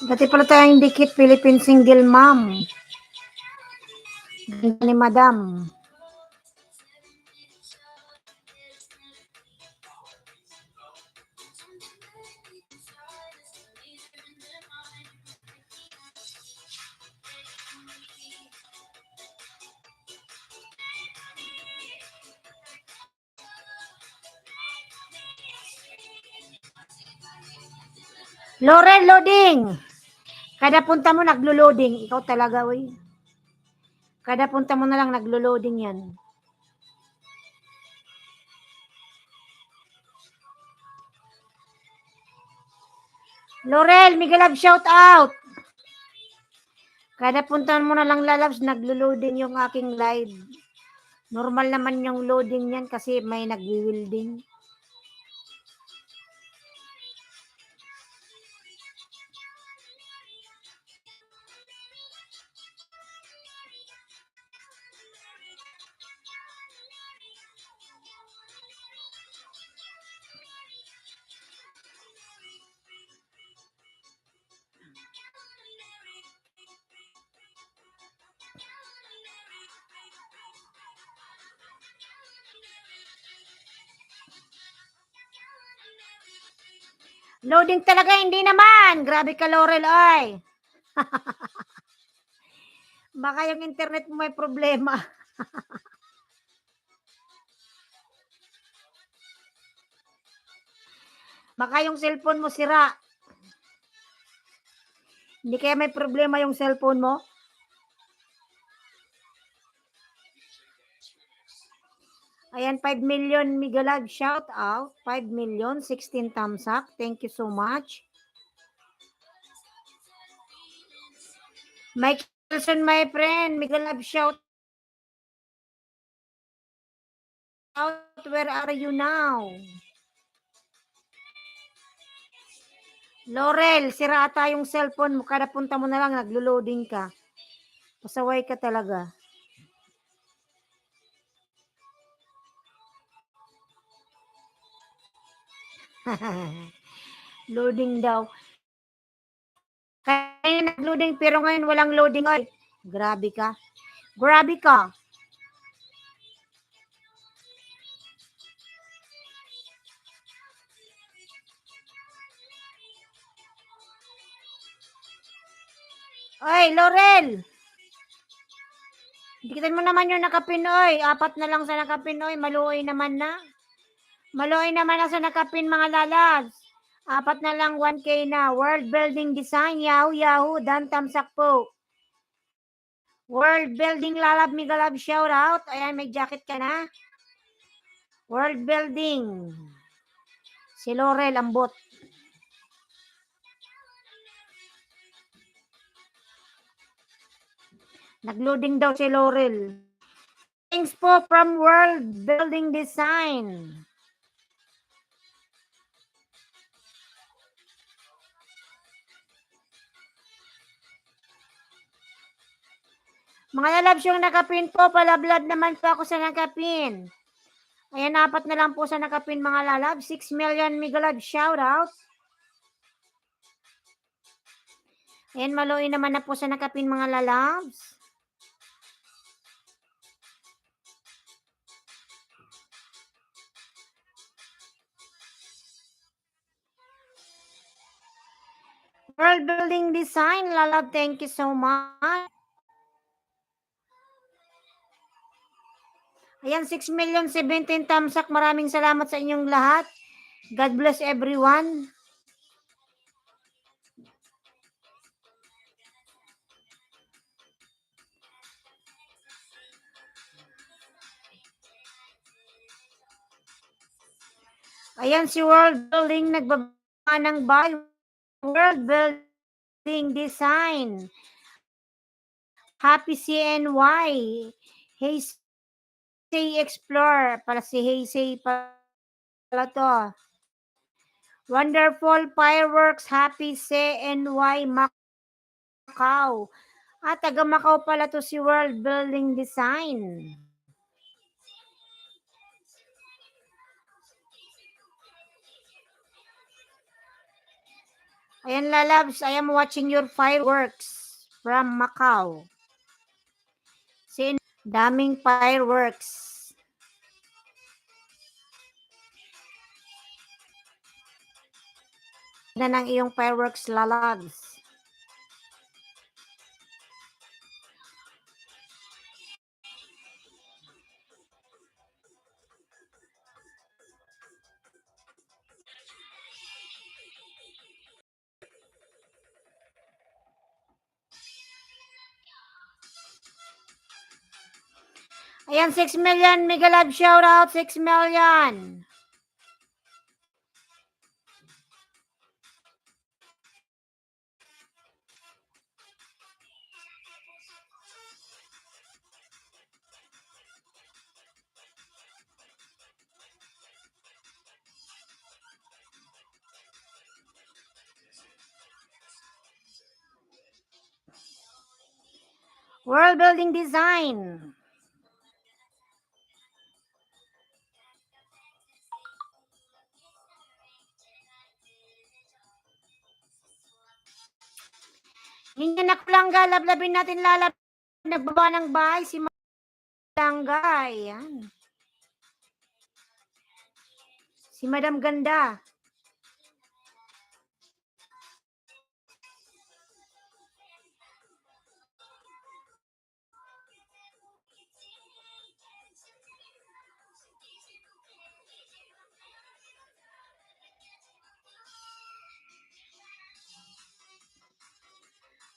Dati pala tayong dikit Philippine Single Mom. Ganda ni Madam. Laurel, loading! Kada punta mo naglo-loading. Ikaw talaga, uy. Kada punta mo na lang naglo-loading yan. Laurel, Miguelab, shout out! Kada punta mo na lang lalabs, naglo-loading yung aking live. Normal naman yung loading yan kasi may nagwi-wielding. Loading talaga, hindi naman. Grabe ka, Laurel, ay. Baka yung internet mo may problema. Baka yung cellphone mo sira. Hindi kaya may problema yung cellphone mo? Ayan, 5 million Migalag, shout out. 5 million, 16 thumbs up. Thank you so much. Mike Wilson, my friend. Miguel Love, shout out. Where are you now? Laurel, sira ata yung cellphone mo. Kada punta mo na lang, naglo-loading ka. Pasaway ka talaga. Loading daw. Kaya nag-loading pero ngayon walang loading. Oy, grabe ka. Grabe ka. Oy, Laurel. Dikitan mo naman yung nakapinoy. 4 na lang sa nakapinoy. Maluoy naman na. Maluoy naman na sa nakapin mga lalas. 4 na lang 1K na. World Building Design. Yahoo, Yahoo. Dan Tamsak po. World Building Lalab Migalab shout out. Ayan, may jacket ka na. World Building. Si Laurel Ambot. Nagloading daw si Laurel. Thanks po from World Building Design. Mga lalabs yung nakapin po, palablad naman po ako sa nakapin. Ayan, 4 na lang po sa nakapin mga lalab. 6 million Migalab shout out. Ayan, maluin naman na po sa nakapin mga lalabs. World Building Design, lalab, thank you so much. Ayan, 6 million 17 tamsak. Maraming salamat sa inyong lahat. God bless everyone. Ayan, si World Building nagbaba ng buy. World Building Design. Happy CNY. Hey, say explore. Para si Hey, say pala to. Wonderful Fireworks. Happy CNY Macau. Taga Macau pala to si World Building Design. Ayan lalabs, I am watching your fireworks from Macau. Daming fireworks. Na ng iyong fireworks lalabs. Ayan, 6 million. Mega love shout out, 6 million. World Building Design. Hindi na kulangga, lablabin natin lalab. Nagbaba ng bahay si Malangga. Ayan. Si Madam Ganda.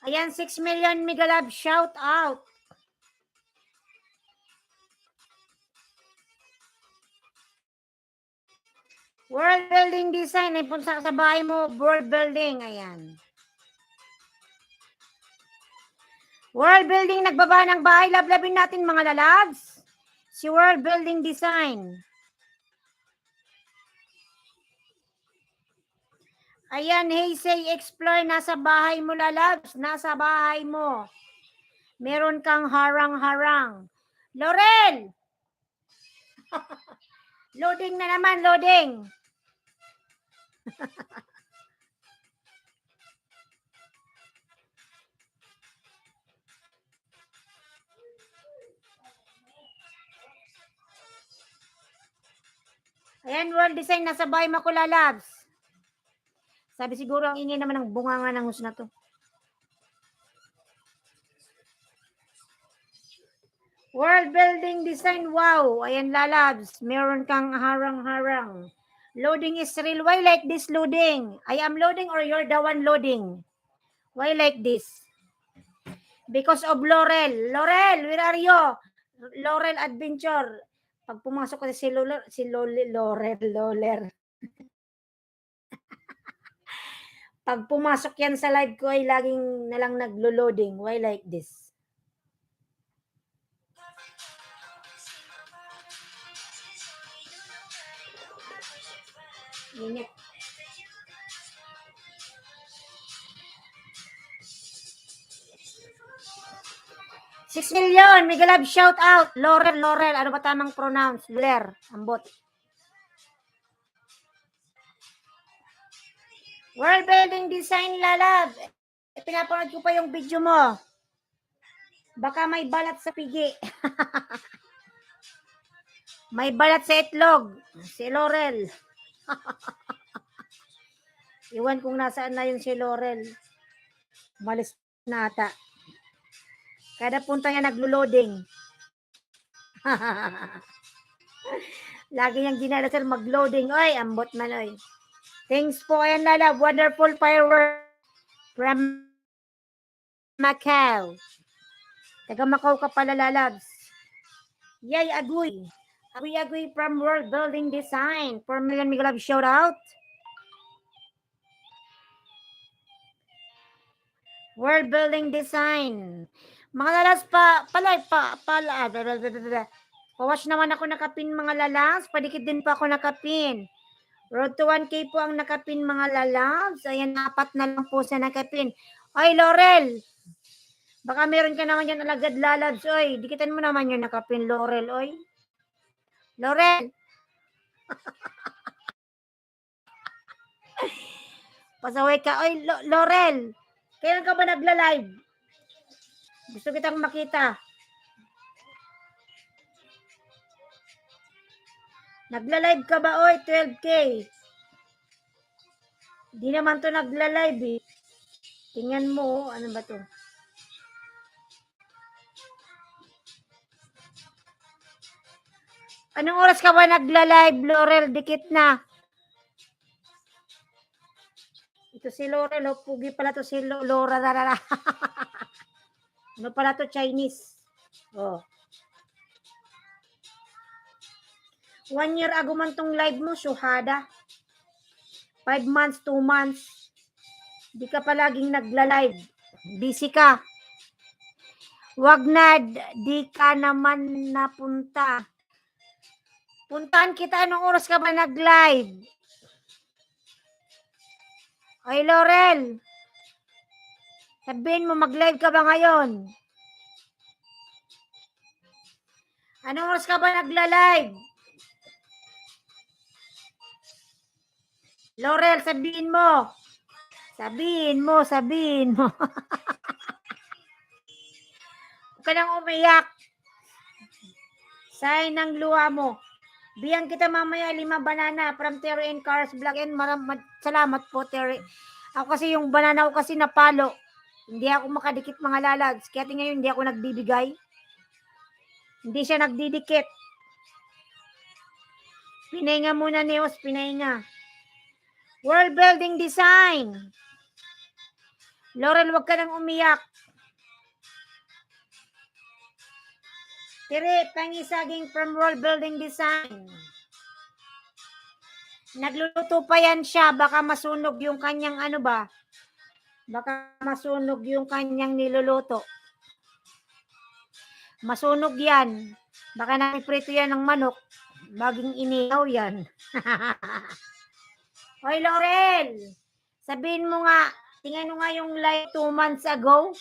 Ayan, 6 million Mega Love shout out. World Building Design. Ay punta sa bahay mo, World Building. Ayan. World Building, nagbaba ng bahay. Lablabin natin mga lalabs. Si World Building Design. Ayan, hey, say, explore. Nasa bahay mo, lalabs. Nasa bahay mo. Meron kang harang-harang. Laurel! Loading na naman, loading. Ayan, World Design, nasa bahay mo, lalabs. Sabi siguro ang ingay naman ng bunganga ng hus na to. World Building Design, wow. Ayan, lalabs. Meron kang harang-harang. Loading is real. Why like this loading? I am loading or you're the one loading? Why like this? Because of Laurel. Laurel, where are you? Laurel Adventure. Pag pumasok ko si Laurel. Pag pumasok yan sa live ko ay laging nalang naglo-loading. Why like this? Init. $6 million. Mega love shout out. Laurel. Ano ba tamang pronounce? Blair. Ambot. World Building Design, lalab. Pinapanood ko pa yung video mo. Baka may balat sa pigi. May balat sa itlog. Si Laurel. Iwan kung nasaan na yun si Laurel. Malis na ata. Kada punta niya naglo-loading. Lagi niyang dinadasal mag-loading. Oy, ambot man oy. Thanks po, ayan lalab. Wonderful firework from Macau. Taga Macau ka pala, lalabs. Yay, agoy. Agoy from World Building Design. 4 million mega love shout out. World Building Design. Mga lalas pawash naman ako nakapin mga lalas. Padikit din pa ako nakapin. Road to 1K po ang nakapin mga lalabs. Ayan, 4 na lang po sa nakapin. Ay, Laurel. Baka meron ka naman yan alagad lalabs. Oy, dikitan mo naman yung nakapin, Laurel. Oy. Laurel. Pasaway ka. Oy, Laurel. Kailan ka ba nagla-live? Gusto kitang makita. Nagla-live ka ba, oy? 12K. Di naman to nagla-live eh. Tingnan mo, ano ba to? Anong oras ka ba nagla-live, Laurel? Dikit na. Ito si Laurel, oh, pugi pala to si Laura. Ano pala to, Chinese? Oh. 1 year ago man tong live mo, syuhada. 5 months, 2 months. Di ka pa laging nagla-live. Busy ka. Wag na, di ka naman napunta. Puntahan kita, anong oras ka ba nag-live? Ay, Laurel. Sabihin mo, mag-live ka ba ngayon? Anong oras ka ba nagla-live? Laurel, sabihin mo. Sabihin mo. Huwag ka nang umiyak. Sign ng luha mo. Biyang kita mamaya 5 banana from Terry and Cars Vlog. And salamat po, Terry. Ako kasi yung banana ko kasi napalo. Hindi ako makadikit mga lalags. Kaya ngayon hindi ako nagbibigay. Hindi siya nagdidikit. Pinahinga muna, Neos. Pinahinga. World Building Design. Laurel, wag ka nang umiyak. Tire, pangisaging from World Building Design. Nagluluto pa yan siya. Baka masunog yung kanyang ano ba? Baka masunog yung kanyang niluluto. Masunog yan. Baka napiprito yan ng manok. Maging inihaw yan. Hoy, Laurel! Sabihin mo nga, tingnan mo nga yung live 2 months ago.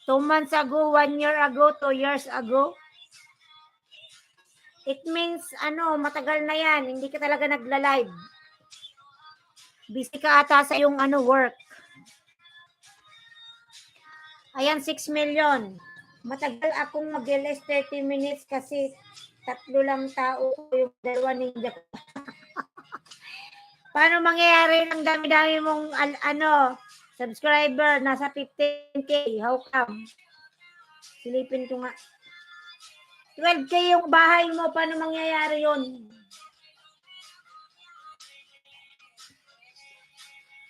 2 months ago, 1 year ago, 2 years ago. It means, matagal na yan. Hindi ka talaga nagla-live. Busy ka ata sa yung work. Ayan, 6 million. Matagal akong mag-less 30 minutes kasi 3 lang tao yung dalawa ninja. Paano mangyayari ng dami-dami mong subscriber nasa 15K? How come? Silipin ko nga. 12K yung bahay mo, paano mangyayari yun?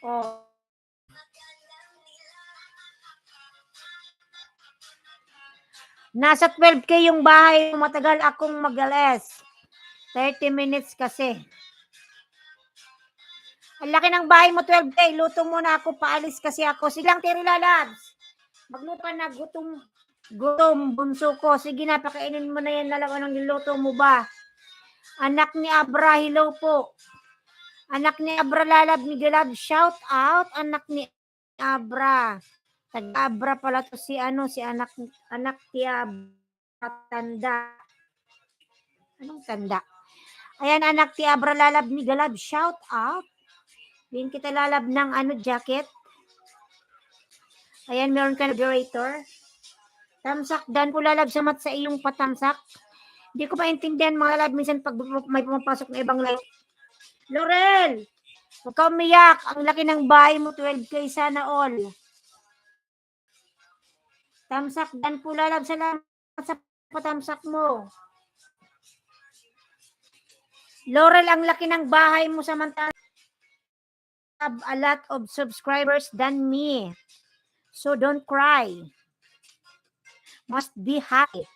Oh. Nasa 12K yung bahay, matagal akong mag-less. 30 minutes kasi. Ang laki ng bahay mo, 12K. Luto muna ako, paalis kasi ako. Silang Tirila Labs. Magluto ka na, gutom, bunso ko. Sige na, pakainin mo na yan. Lalawa ng niluto mo ba? Anak ni Abra, hello po. Anak ni Abra Lalab, Miguel Lab, shout out. Anak ni Abra. Tag-Abra pala to si anak ni Abra, tanda. Anong tanda? Ayan, anak ni Abra Lalab, Miguel Lab, shout out. Bin kita lalab ng jacket. Ayan, meron ka na moderator. Tamsak, dan po lalab sa mat sa iyong patamsak. Hindi ko maintindihan mga lab, minsan pag may pumapasok na ibang live. Laurel, huwag ka umiyak. Ang laki ng bahay mo, 12K sana all. Tamsak, dan po lalab salamat sa patamsak mo. Laurel, ang laki ng bahay mo samantala have a lot of subscribers than me. So don't cry. Must be happy.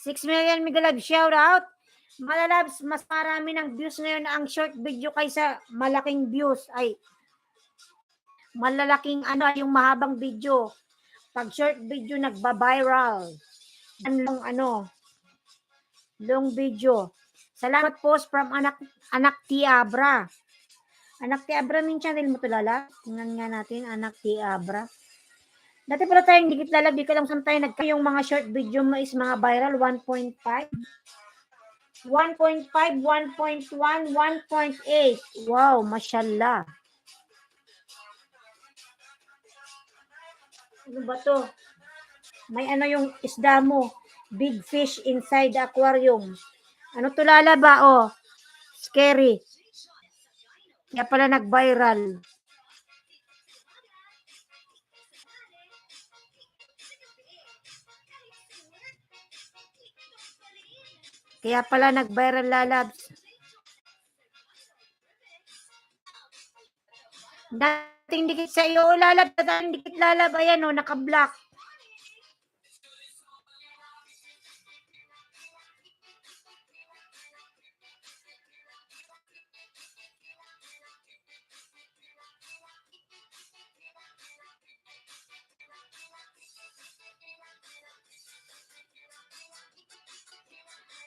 6 million Miguel, shout out. Malalabs, mas marami ng views ngayon ang short video kaysa malaking views. Ay, malalaking yung mahabang video. Pag short video, nagba-viral. Long video. Salamat post from anak Tiabra. Anak Tiabra, min channel mo to lala. Tingnan nga natin, anak Tiabra. Dati pala tayong dikit lalab, di ko lang saan tayo yung mga short video mo is mga viral, 1.5. 1.5, 1.1, 1.8. Wow, mashallah. Ano ba to? May yung isda mo. Big fish inside the aquarium. Ano to lalaba, oh? Scary. Kaya pala nag-viral. Kaya pala nag-viral lalabs. Dating dikit sa iyo, lalab. Dating dikit lalab. Ayan, oh, naka-block.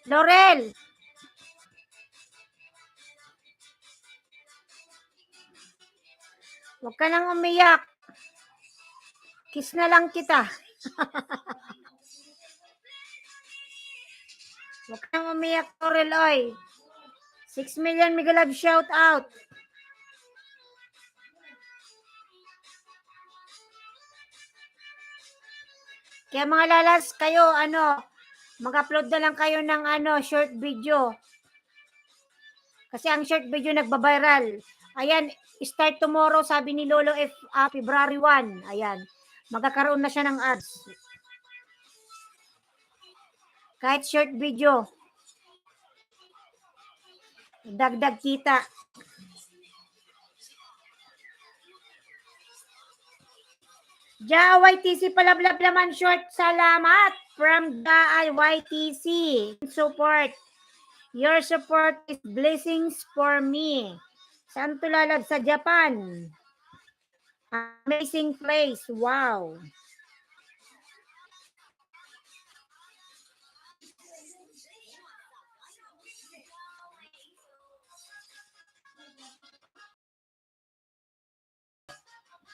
Laurel. Huwag ka nang umiyak. Kiss na lang kita. Huwag ka nang umiyak, Laurel, oy. 6 million Miguel Lab, shout out. Kaya mga lalas, kayo, mag-upload na lang kayo ng short video. Kasi ang short video nagba-viral. Ayan, start tomorrow, sabi ni Lolo February 1. Ayan, magkakaroon na siya ng ads. Kahit short video. Dagdag kita. Ja YTC palablablaman short, salamat from the YTC support. Your support is blessings for me. Saan to lalab? Sa Japan. Amazing place. Wow.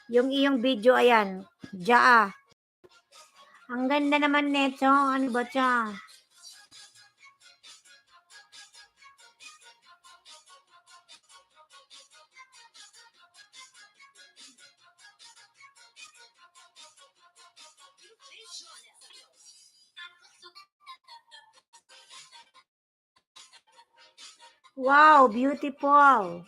Yung iyong video, ayan. Jaa. Ang ganda naman nito. Ano ba siya? Wow, beautiful.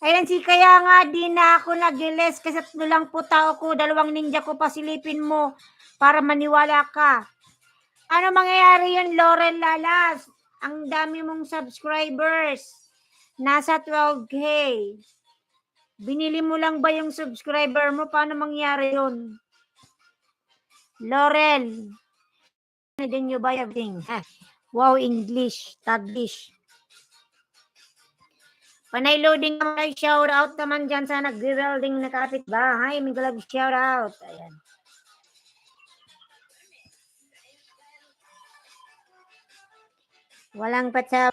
Ayan si kaya nga di na ako nag-giles kasi 3 lang po tao ko, 2 ninja ko pa silipin mo para maniwala ka. Ano mangyayari yun, Laurel Lalas? Ang dami mong subscribers. Nasa 12K. Binili mo lang ba yung subscriber mo? Paano mangyayari yun? Laurel. Din you buy everything. Wow, English. Taglish. Panay loading naman ay shout out naman dyan sa nag-welding na kapitbahay. May galag shout out. Ayan. Walang patsa.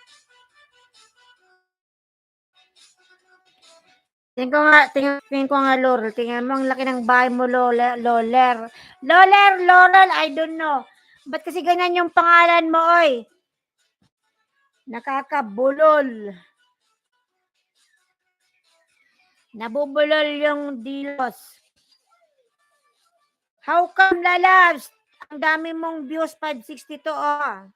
Tingin ko nga, Laurel. Tingnan mo, ang laki ng bahay mo, Loler. Laurel, I don't know. Ba't kasi ganyan yung pangalan mo, oy? Nakakabulol. Nabubulol yung dilos. How come, lalabs? Ang dami mong views, 562, oh.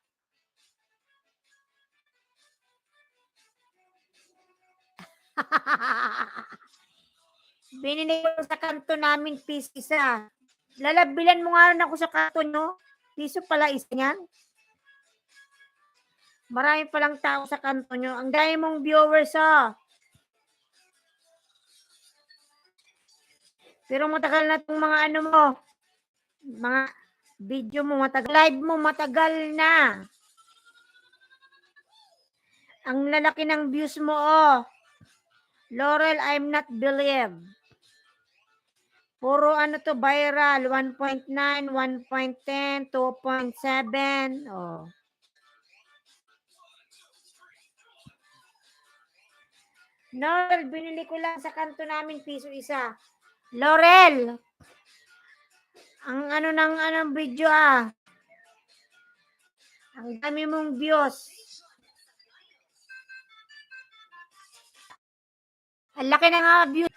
Binili ko sa kanto namin piso isa. Lalabilan mo nga rin ako sa kanto nyo. Piso pala isa yan. Marami palang tao sa kanto nyo. Ang dami mong viewers, oh. Pero matagal na itong mga ano mo. Mga video mo matagal. Live mo matagal na. Ang lalaki ng views mo, oh. Laurel, I'm not believe. Puro ano to, viral. 1.9, 1.10, 2.7. Oh. Laurel, binili ko lang sa kanto namin piso isa. Laurel, ang ano ng anong video, ah. Ang dami mong views. Ang laki na nga views.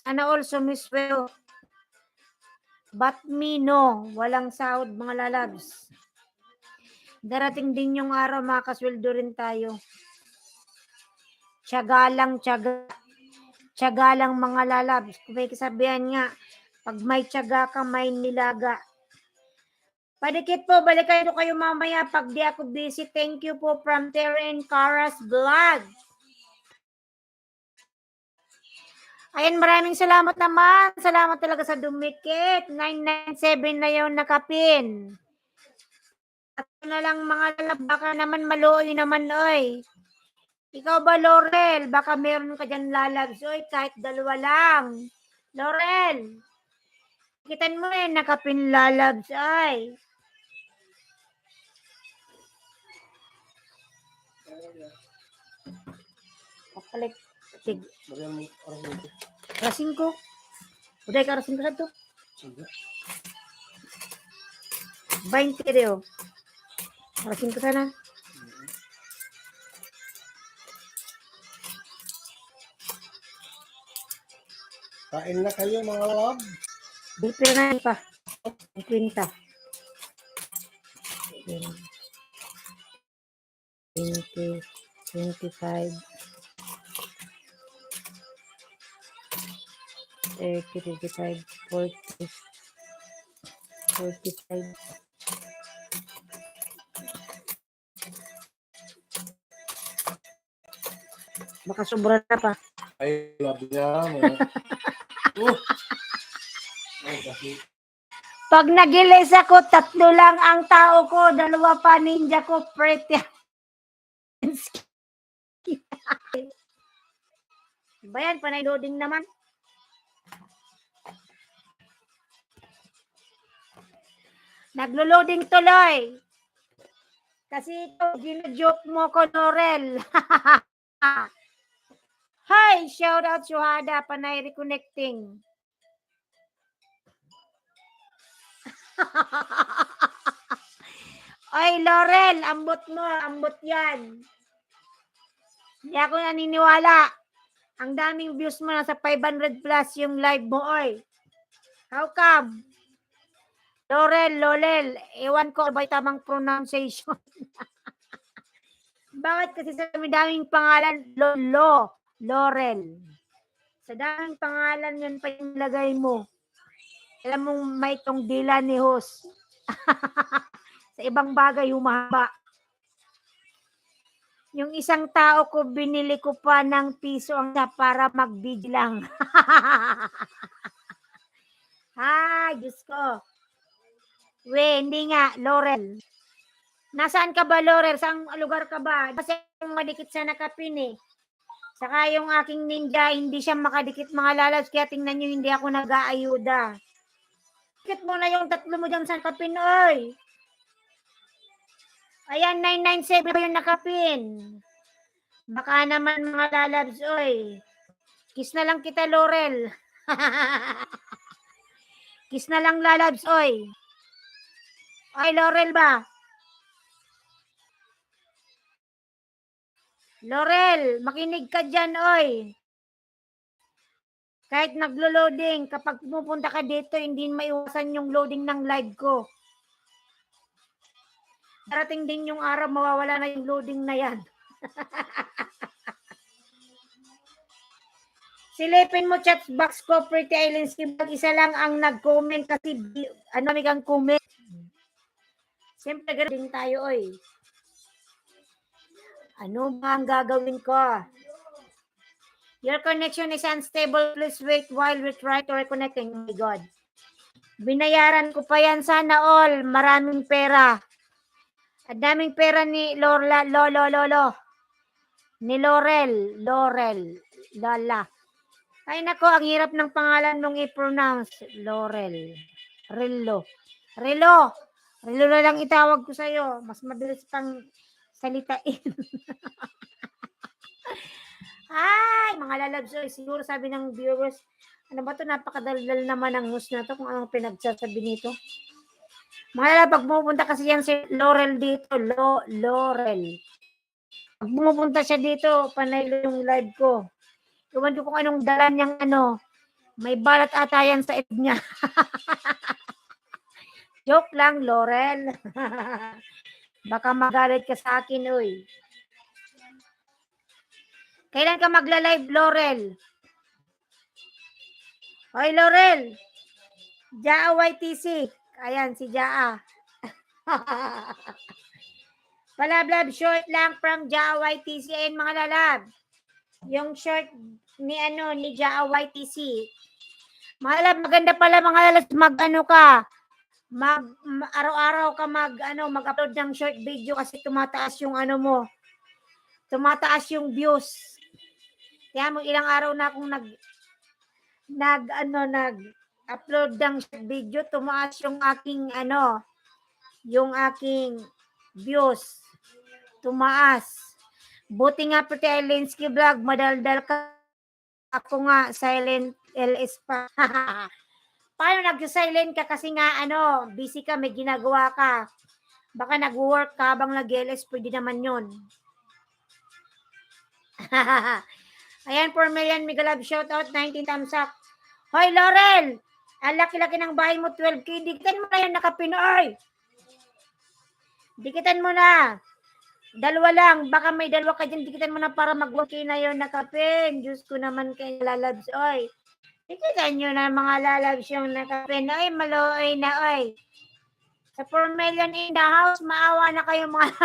Sana also miswell. But me, no. Walang sahod, mga lalabs. Darating din yung araw, makasweldo rin tayo. Tiyaga lang, tiyaga. Tiyaga lang, mga lalabs. Kung may kasabihan nga, pag may tiyaga ka, may nilaga. Padikit po, balikan ko kayo mamaya pag di ako busy. Thank you po from Terren Caras Vlog. Ayan, maraming salamat naman. Salamat talaga sa dumikit. 997 na yung nakapin. At na lang mga lalab, baka naman maluoy naman, oy. Ikaw ba, Laurel? Baka meron ka dyan lalabs, oy, kahit 2 lang. Laurel, kitan mo eh, nakapin lalabs, ay. Kapalit. Sige. Rasing ko. Uday ka rasing ko sa to. 20 rin. Rasing ko sana. Kain na kayo mga lab. Bipir na pa. 50. 20, 25, 30, 35, 40, 45. Baka sobra na pa. Ay, lab niya. Pag nagilis ako, 3 lang ang tao ko, 2 pa ninja ko, pretty. Bayan, panay loading naman. Naglo-loading tuloy. Kasi ito, gino-joke mo ko, Laurel. Hi, shout out Suhada, panay reconnecting. Oy, Laurel, ambot mo, ambot yan. Hindi ako naniniwala. Ang daming views mo, nasa 500 plus yung live mo, oy. How come? Laurel, Lolel, ewan ko ba tamang pronunciation. Bakit kasi sa daming pangalan, Lolo, Laurel. Sa daming pangalan yan pa yung lagay mo. Alam mong may itong dila ni host. Sa ibang bagay, humaba. Yung isang tao ko, binili ko pa ng piso ang para mag-video lang. Ay, Diyos ko. Hindi nga, Laurel. Nasaan ka ba, Laurel? Saan lugar ka ba? Kasi yung madikit sa nakapin eh. Saka yung aking ninja, hindi siya makadikit mga lalabs. Kaya tingnan nyo, hindi ako nag-aayuda. Dikit mo na yung tatlo mo dyan sa nakapin, oy. Ayan, 997 ba yung nakapin? Baka naman mga lalabs, oy. Kiss na lang kita, Laurel. Kiss na lang lalabs, oy. Oy, Laurel ba? Laurel, makinig ka dyan, oy. Kahit naglo-loading, kapag pumupunta ka dito, hindi maiwasan yung loading ng live ko. Darating din yung araw, mawawala na yung loading na yan. Silipin mo chat box ko, Pretty Islands. Isa lang ang nag-comment kasi may kang comment. Siyempre, ganun tayo, oy. Ano ba ang gagawin ko? Your connection is unstable. Please wait while we try to reconnecting. Oh my God. Binayaran ko pa yan. Sana all. Maraming pera. At daming pera ni Lolo. Ni Laurel. Lala. Ay nako, ang hirap ng pangalan nung i-pronounce. Laurel. Relo na lang itawag ko sa'yo. Mas mabilis pang salitain. Ay, mga lalabs, siguro sabi ng viewers, ano ba to, napakadaldal naman ang host na to kung anong pinagsasabi nito. Mga lalabs, pag pumupunta kasi yan si Laurel dito, Laurel. Pag pumupunta siya dito, panay yung live ko. Iwan ko kung anong dala niyang may balat ata yan sa ed niya. Joke lang, Laurel. Baka magalit ka sa akin, uy. Kailan ka magla-live, Laurel? Hoy, Laurel. Jaa YTC. Ayan, si Jaa. Palablab, short lang from Jaa YTC. Ayan, mga lalab. Yung short ni Jaa YTC. Mga lalab, maganda pala mga lalab. Araw-araw ka mag-upload ng short video kasi tumataas yung mo. Tumataas yung views. Kaya mo ilang araw na akong nag-upload ng video, tumaas yung aking yung aking views. Tumaas. Buti nga Pretty Islandsky Vlog, madaldal ka. Ako nga silent LS pa. Paano nag-silent ka kasi nga busy ka, may ginagawa ka. Baka nag-work ka habang nag-LS, pwede naman 'yon. Ayan, 4 million Mega Love shoutout, 19 thumbs up. Hoy, Laurel! Ang laki-laki ng bahay mo, 12K. Dikitan mo na yan, nakapinoy. Dikitan mo na. Dalawa lang. Baka may dalawa ka dyan. Dikitan mo na para mag-1K na yun, nakapin. Diyos ko naman kayo, lalabs. Oy. Dikitan nyo na mga lalabs yung nakapin. Oy, maloy na, oy. Sa 4 million in the house, maawa na kayo mga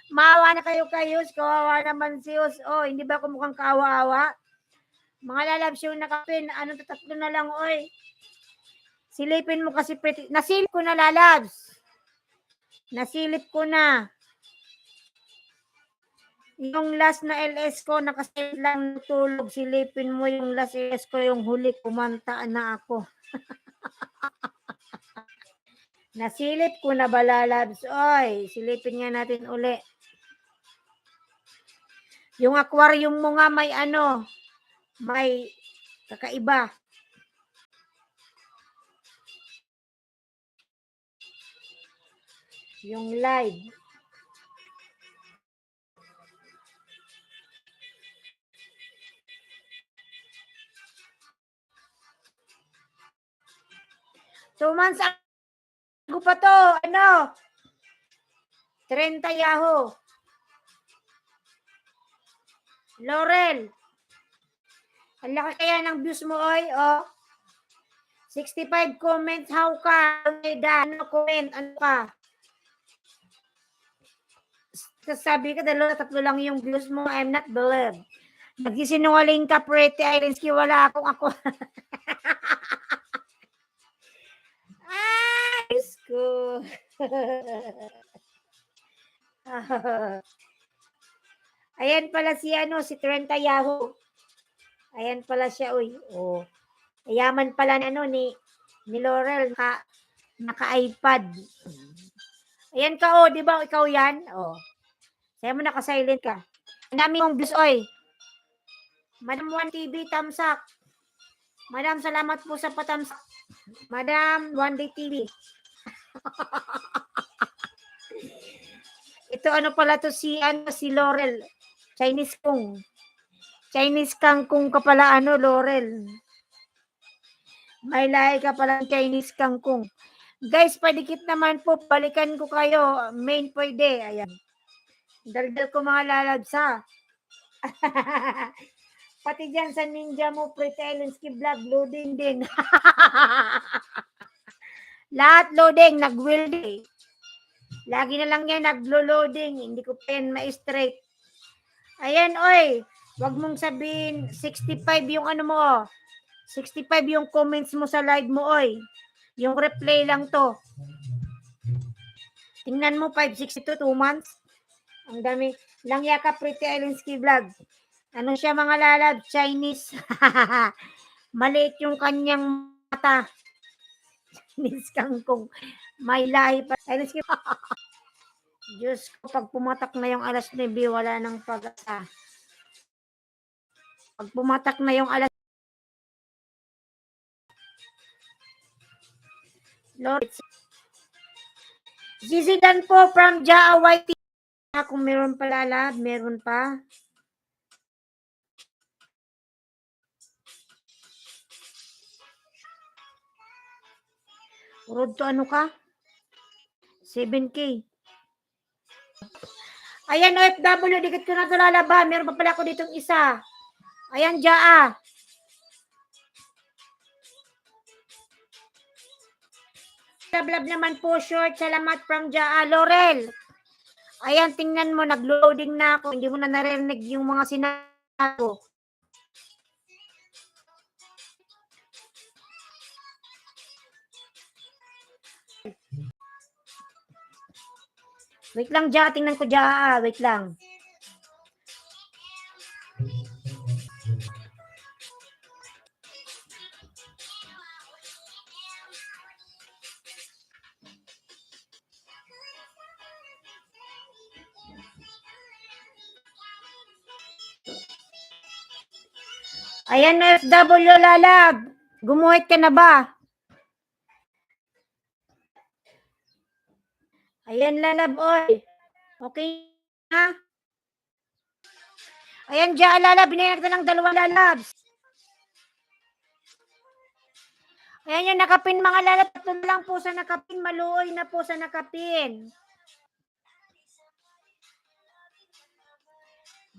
maawa na kayo kayos, kawawa naman si Us. Oh, hindi ba ako mukhang kawawa? Mga lalabs yung nakapin, tatlo na lang, oy. Silipin mo kasi pretty. Nasilip ko na, lalabs. Nasilip ko na. Yung last na LS ko, nakasilip lang natulog. Silipin mo yung last LS ko, yung huli, kumanta na ako. Nasilip ko na ba, lalabs? Oy, silipin nga natin uli. Yung aquarium mo nga may may kakaiba. Yung live. So, months ago pa to, 30 Yahoo. Laurel. Ang laki kaya ng views mo, oy, 65 comments, how ka? Comment, ano ka? Sabi ka, 2-3 lang yung views mo, I'm not believe. Nagsisinungaling ka, Pretty Ironsky, wala akong ako. Diyos ko. Ayan pala si si 30 Yahoo. Ayan pala siya, uy. Oh. Yaman pala ni Laurel, naka-iPad. Ayan ka, di ba? Ikaw yan? Kaya mo naka-silent ka. Ang dami mong views, oy. Madam 1 TV, thumbs up. Madam, salamat po sa patamsak. Madam 1D TV. Ito pala to si Laurel. Chinese kung. Chinese kangkong ka pala Laurel. May lahi ka pala Chinese kangkong. Guys, padikit naman po. Balikan ko kayo. Main pwede. Ayan. Daldal ko mga lalabsa. Pati dyan sa ninja mo, Pretty Elensky vlog, loading din. Lahat loading, nag-welding. Lagi na lang yan, naglo-loading. Hindi ko pa yan ma-straight. Ayan, oy. Wag mong sabihin, 65 yung mo. 65 yung comments mo sa live mo, oy. Yung replay lang to. Tingnan mo, 562, 2 months. Ang dami. Langya ka, Pretty Elensky vlog. Ano siya mga lalab? Chinese. Maliit yung kanyang mata. Chinese kangkong. May lahi pa. Elensky. Diyos ko, pag pumatak na yung alas 9, wala nang pag-asa. Pag pumatak na yung alas Lord. Zizidan po from Jaa White. Kung meron pa lalab, meron pa. Road to ka? 7K. Ayan, OFW, dikit ko na ito lalaba. Meron pa pala ako ditong isa. Ayan, Jaa. Love naman po, short. Salamat from Jaa. Laurel. Ayan, tingnan mo, nag-loading na ako. Hindi mo na narinig yung mga sinabi ko. Wait lang, Jaa. Tingnan ko, Jaa. Wait lang. Ayan, FW lalab. Gumuhit ka na ba? Ayan, lalab, oy. Okay na? Ayan, Jaa, lalab. Binayan kita ng 2 lalabs. Ayan yung nakapin, mga lalab. 3 lang po sa nakapin. Maluoy na po sa nakapin.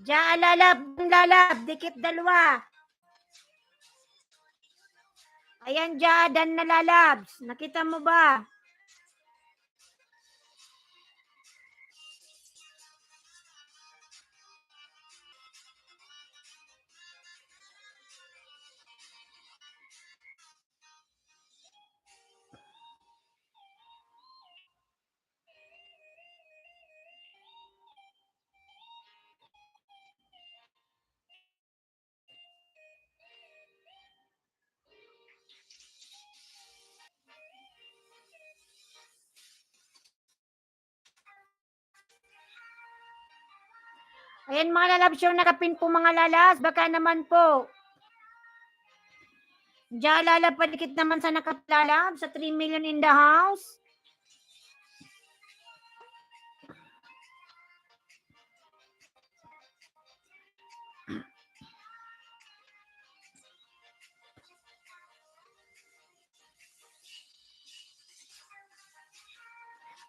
Jaa, lalab. Dikit 2. Ayan, Jaa, dan na lalabs. Nakita mo ba? Ayan mga lalabs yung nakapin po mga lalas. Baka naman po. Diyan lalapagkit naman sa nakalalab sa 3 million in the house.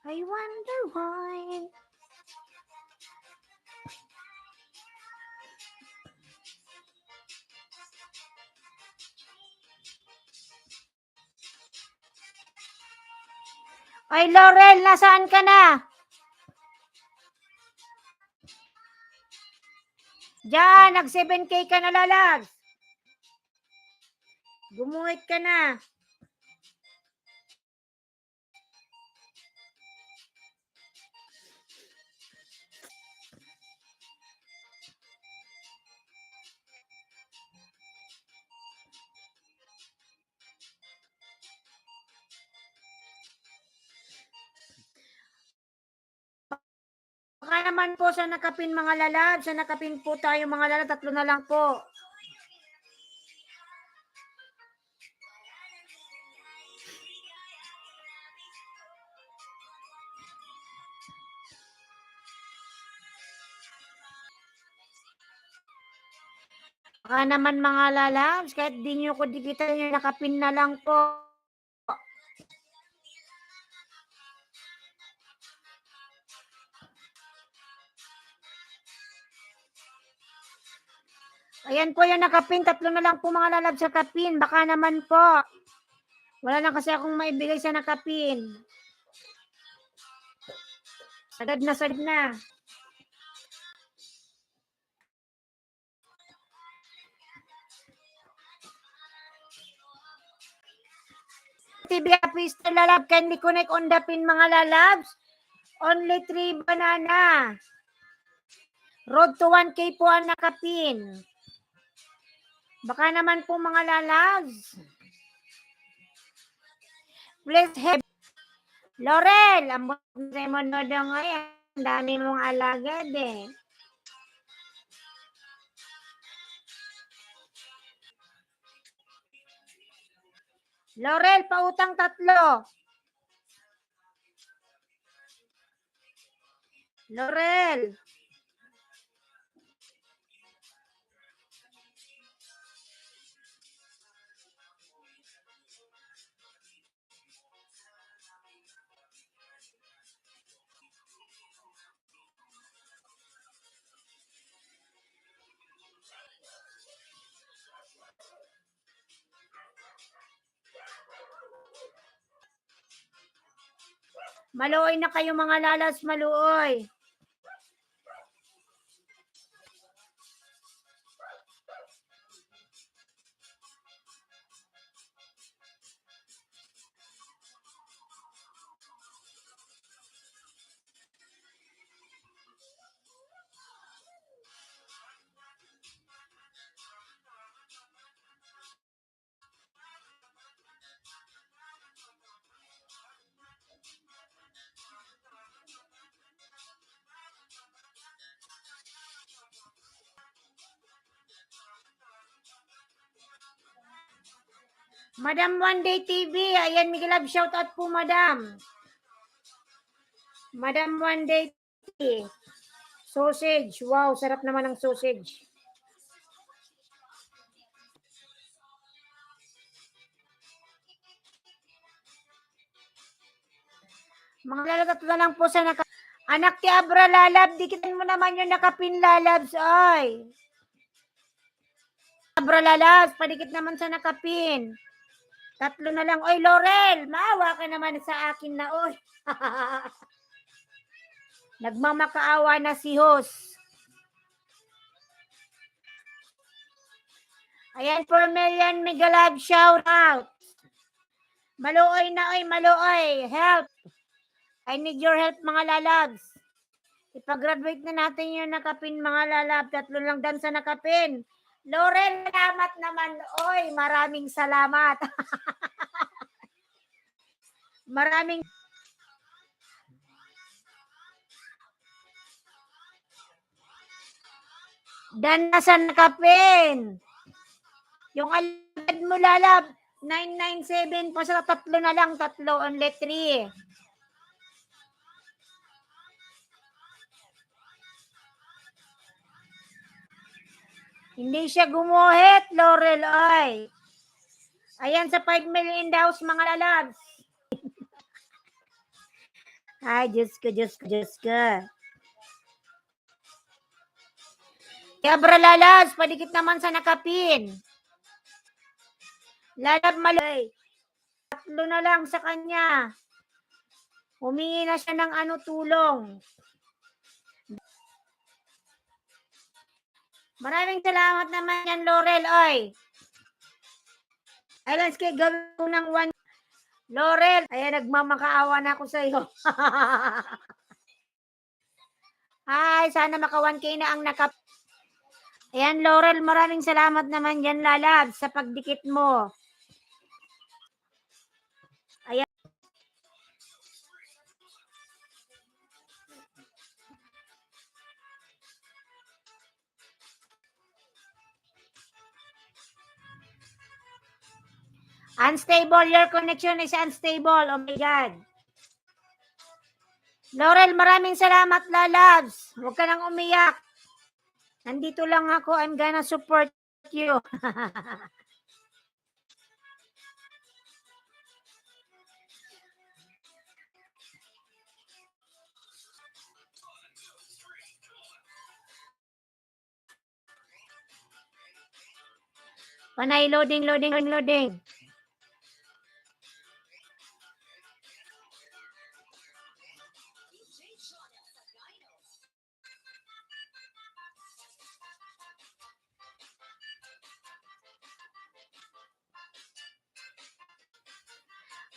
I wonder why. Ay, Laurel, nasaan ka na? Diyan, nag 7K ka na lalabs. Gumuhit ka na. Baka naman po sa nakapin mga lalabs. Sa nakapin po tayo mga lalabs. 3 na lang po. Baka naman mga lalabs, kahit di nyo ko dikitan nyo, nakapin na lang po. Ayan po yung nakapin, 3 na lang po mga lalabs sa kapin. Baka naman po. Wala lang kasi akong maibigay sa nakapin. Sagad na, sagad na. TV Pistol lalab, kindly connect on the pin mga lalabs. Only 3 banana. Road to 1K po ang nakapin. Baka naman po mga lalabs. Please help. Laurel, ang mo na daw ngayon. Ang dami mong alagad eh. Laurel, pautang 3. Laurel. Maluoy na kayo mga lalas, maluoy. Madam One Day TV, ayan, Miguel Love, shout out po, Madam. Madam One Day TV. Sausage, wow, sarap naman ng sausage. Mga lalabs na lang po sa Anak ti Abra lalab, dikitan mo naman yung nakapin lalabs, ay. Abra lalabs, padikit naman sa nakapin. 3 na lang. Oy, Laurel, maawa ka naman sa akin na, oy. Nagmamakaawa na si Hos. Ayan, 4 million Miguel Love, shout out. Maluoy na, oy, maluoy. Help. I need your help, mga lalabs. Ipag-graduate na natin yung nakapin, mga lalab. 3 lang dan sa nakapin. Laurel, salamat naman. Oy, maraming salamat. Maraming Dan na sa nakapin. Yung alagad mo lalab, 997 pa sa tatlo na lang, tatlo only 3. Hindi siya gumuhit, Laurel, ay. Ayan sa 5 million in the house, mga lalabs. Ay, Diyos ko, Diyos ko, Diyos ko. Yabra lalabs, padikit naman sa nakapin. Lalab malay. Tatlo na lang sa kanya. Humingi na siya ng tulong. Maraming salamat naman yan, Laurel, oy. Ay, landscape, gawin ko ng 1. Laurel, ayan, nagmamakaawa na ako sa iyo. Ay, sana maka 1K na ang nakap. Ayan, Laurel, maraming salamat naman yan, lalab, sa pagdikit mo. Ayan. Unstable, your connection is unstable. Oh my God. Laurel, maraming salamat, lalabs. Huwag ka nang umiyak. Nandito lang ako. I'm gonna support you. Panay, loading.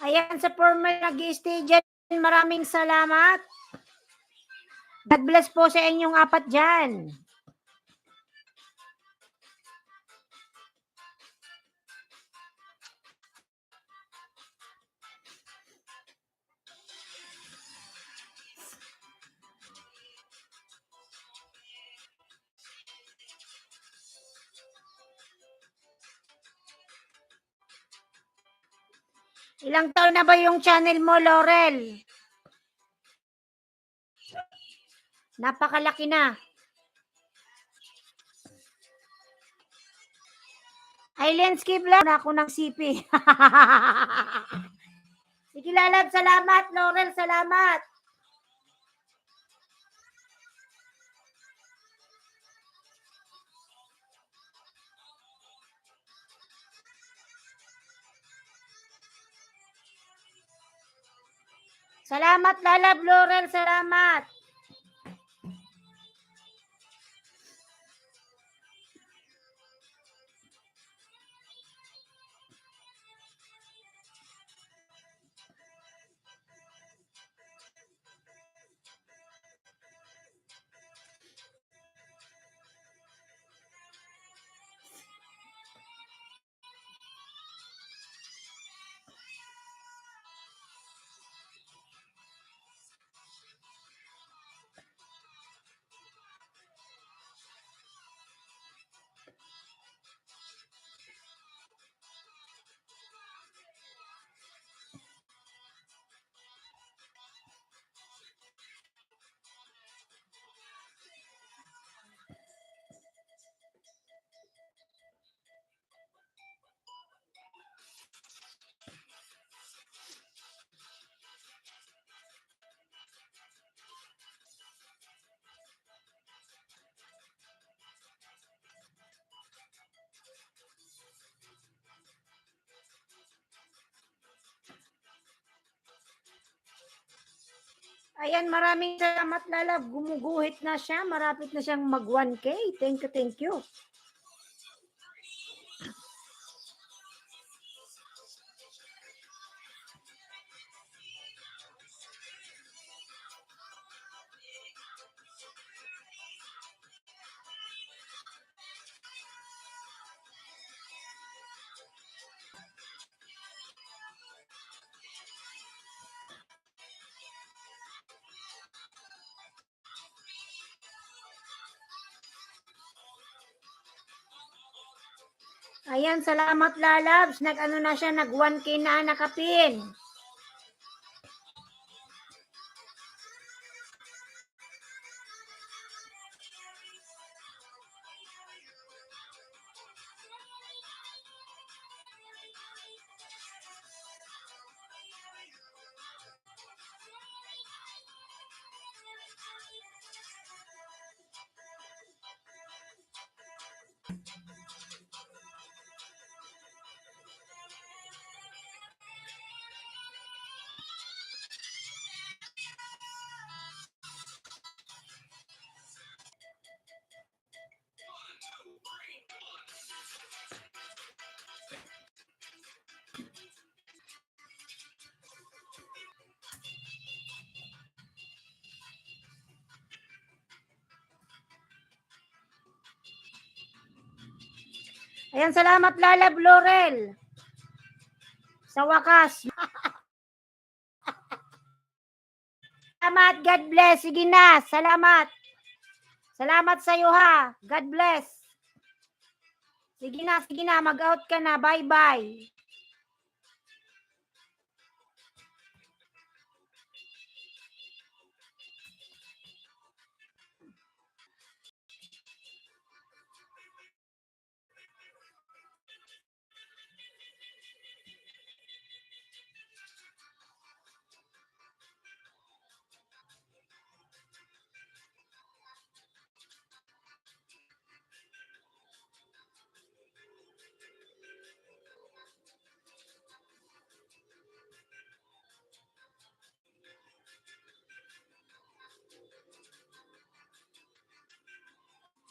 Ayan, sa former nag-i-stay dyan, maraming salamat. God bless po sa inyong apat dyan. Ilang taon na ba yung channel mo, Laurel? Napakalaki na. Ay, landscape lang. Ako ng CP. Sige, lalab, salamat. Laurel, salamat. Salamat, lalab, Laurel, salamat. Ayan, maraming salamat, lalab. Gumuguhit na siya. Marapit na siyang mag 1K. Thank you. Ayan, salamat lalabs. Nag-ano na siya, nag 1K na nakapin. Ayan, salamat lalab Laurel. Sa wakas. Salamat, God bless. Sige na, salamat. Salamat sa iyo ha. God bless. Sige na, mag-out ka na. Bye-bye.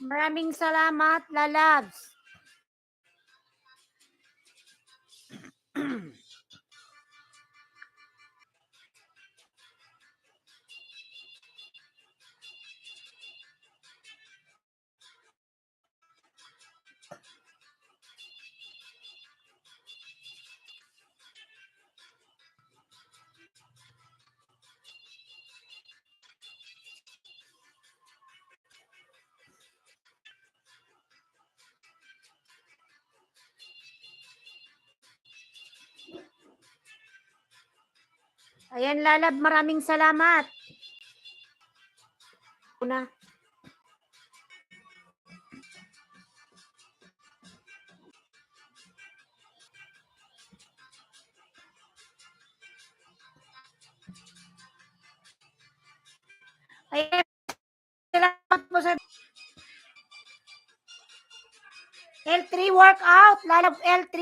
Maraming salamat, lalabs. Ayan, lalab, maraming salamat. Una. Ayan, salamat po sa L3 workout, lalab L3.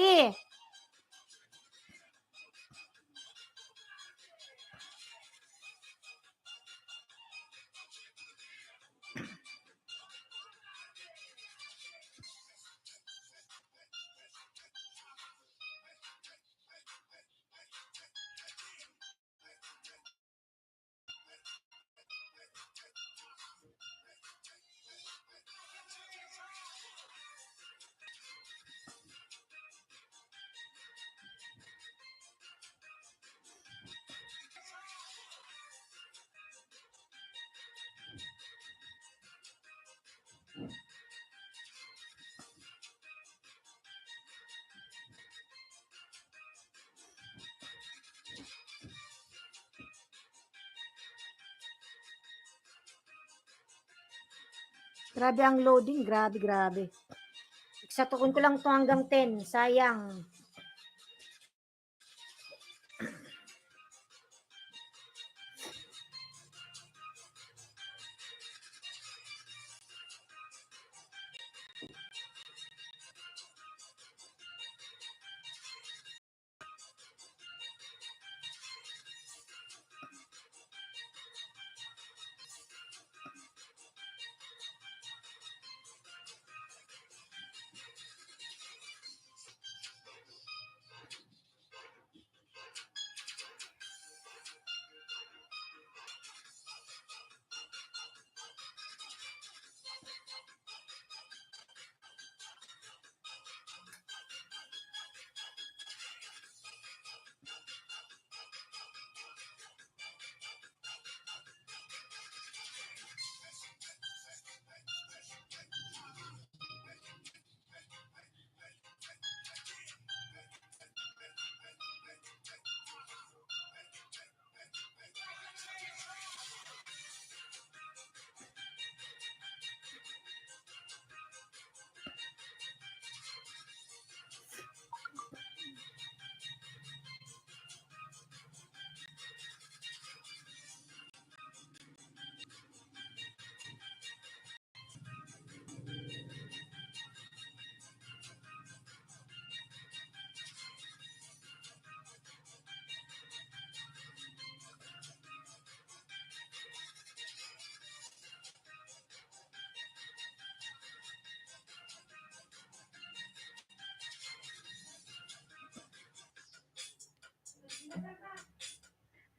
Grabe ang loading, grabe. Eksatukin ko lang to hanggang 10, sayang.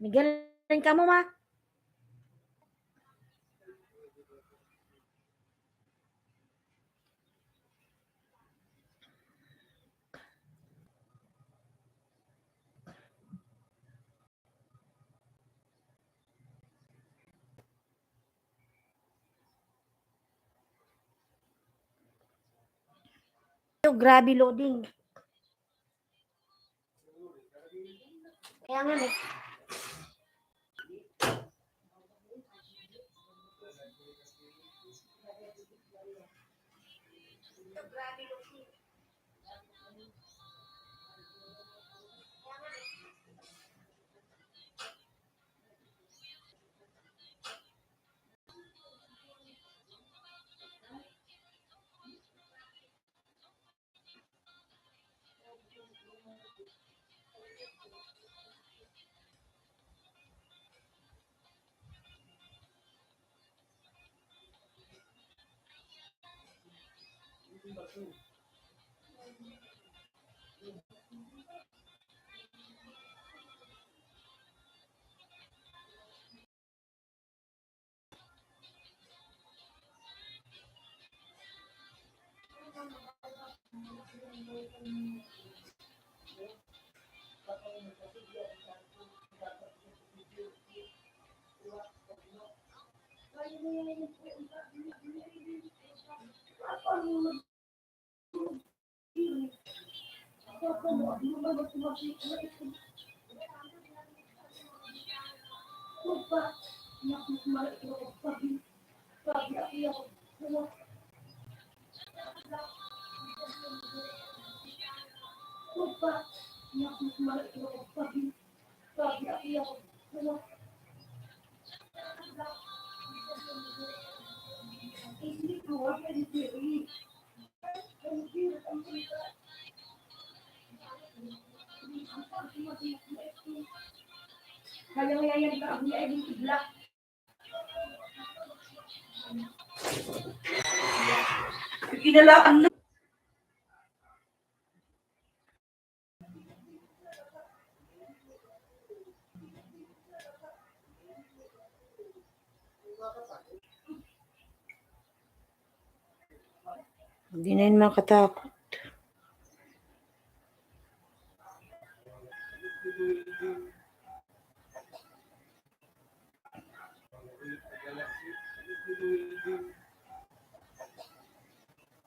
Miguel, ka mo, ma. Grabe loading. Kaya nga, Kinalaan na. hindi na yun makatakot.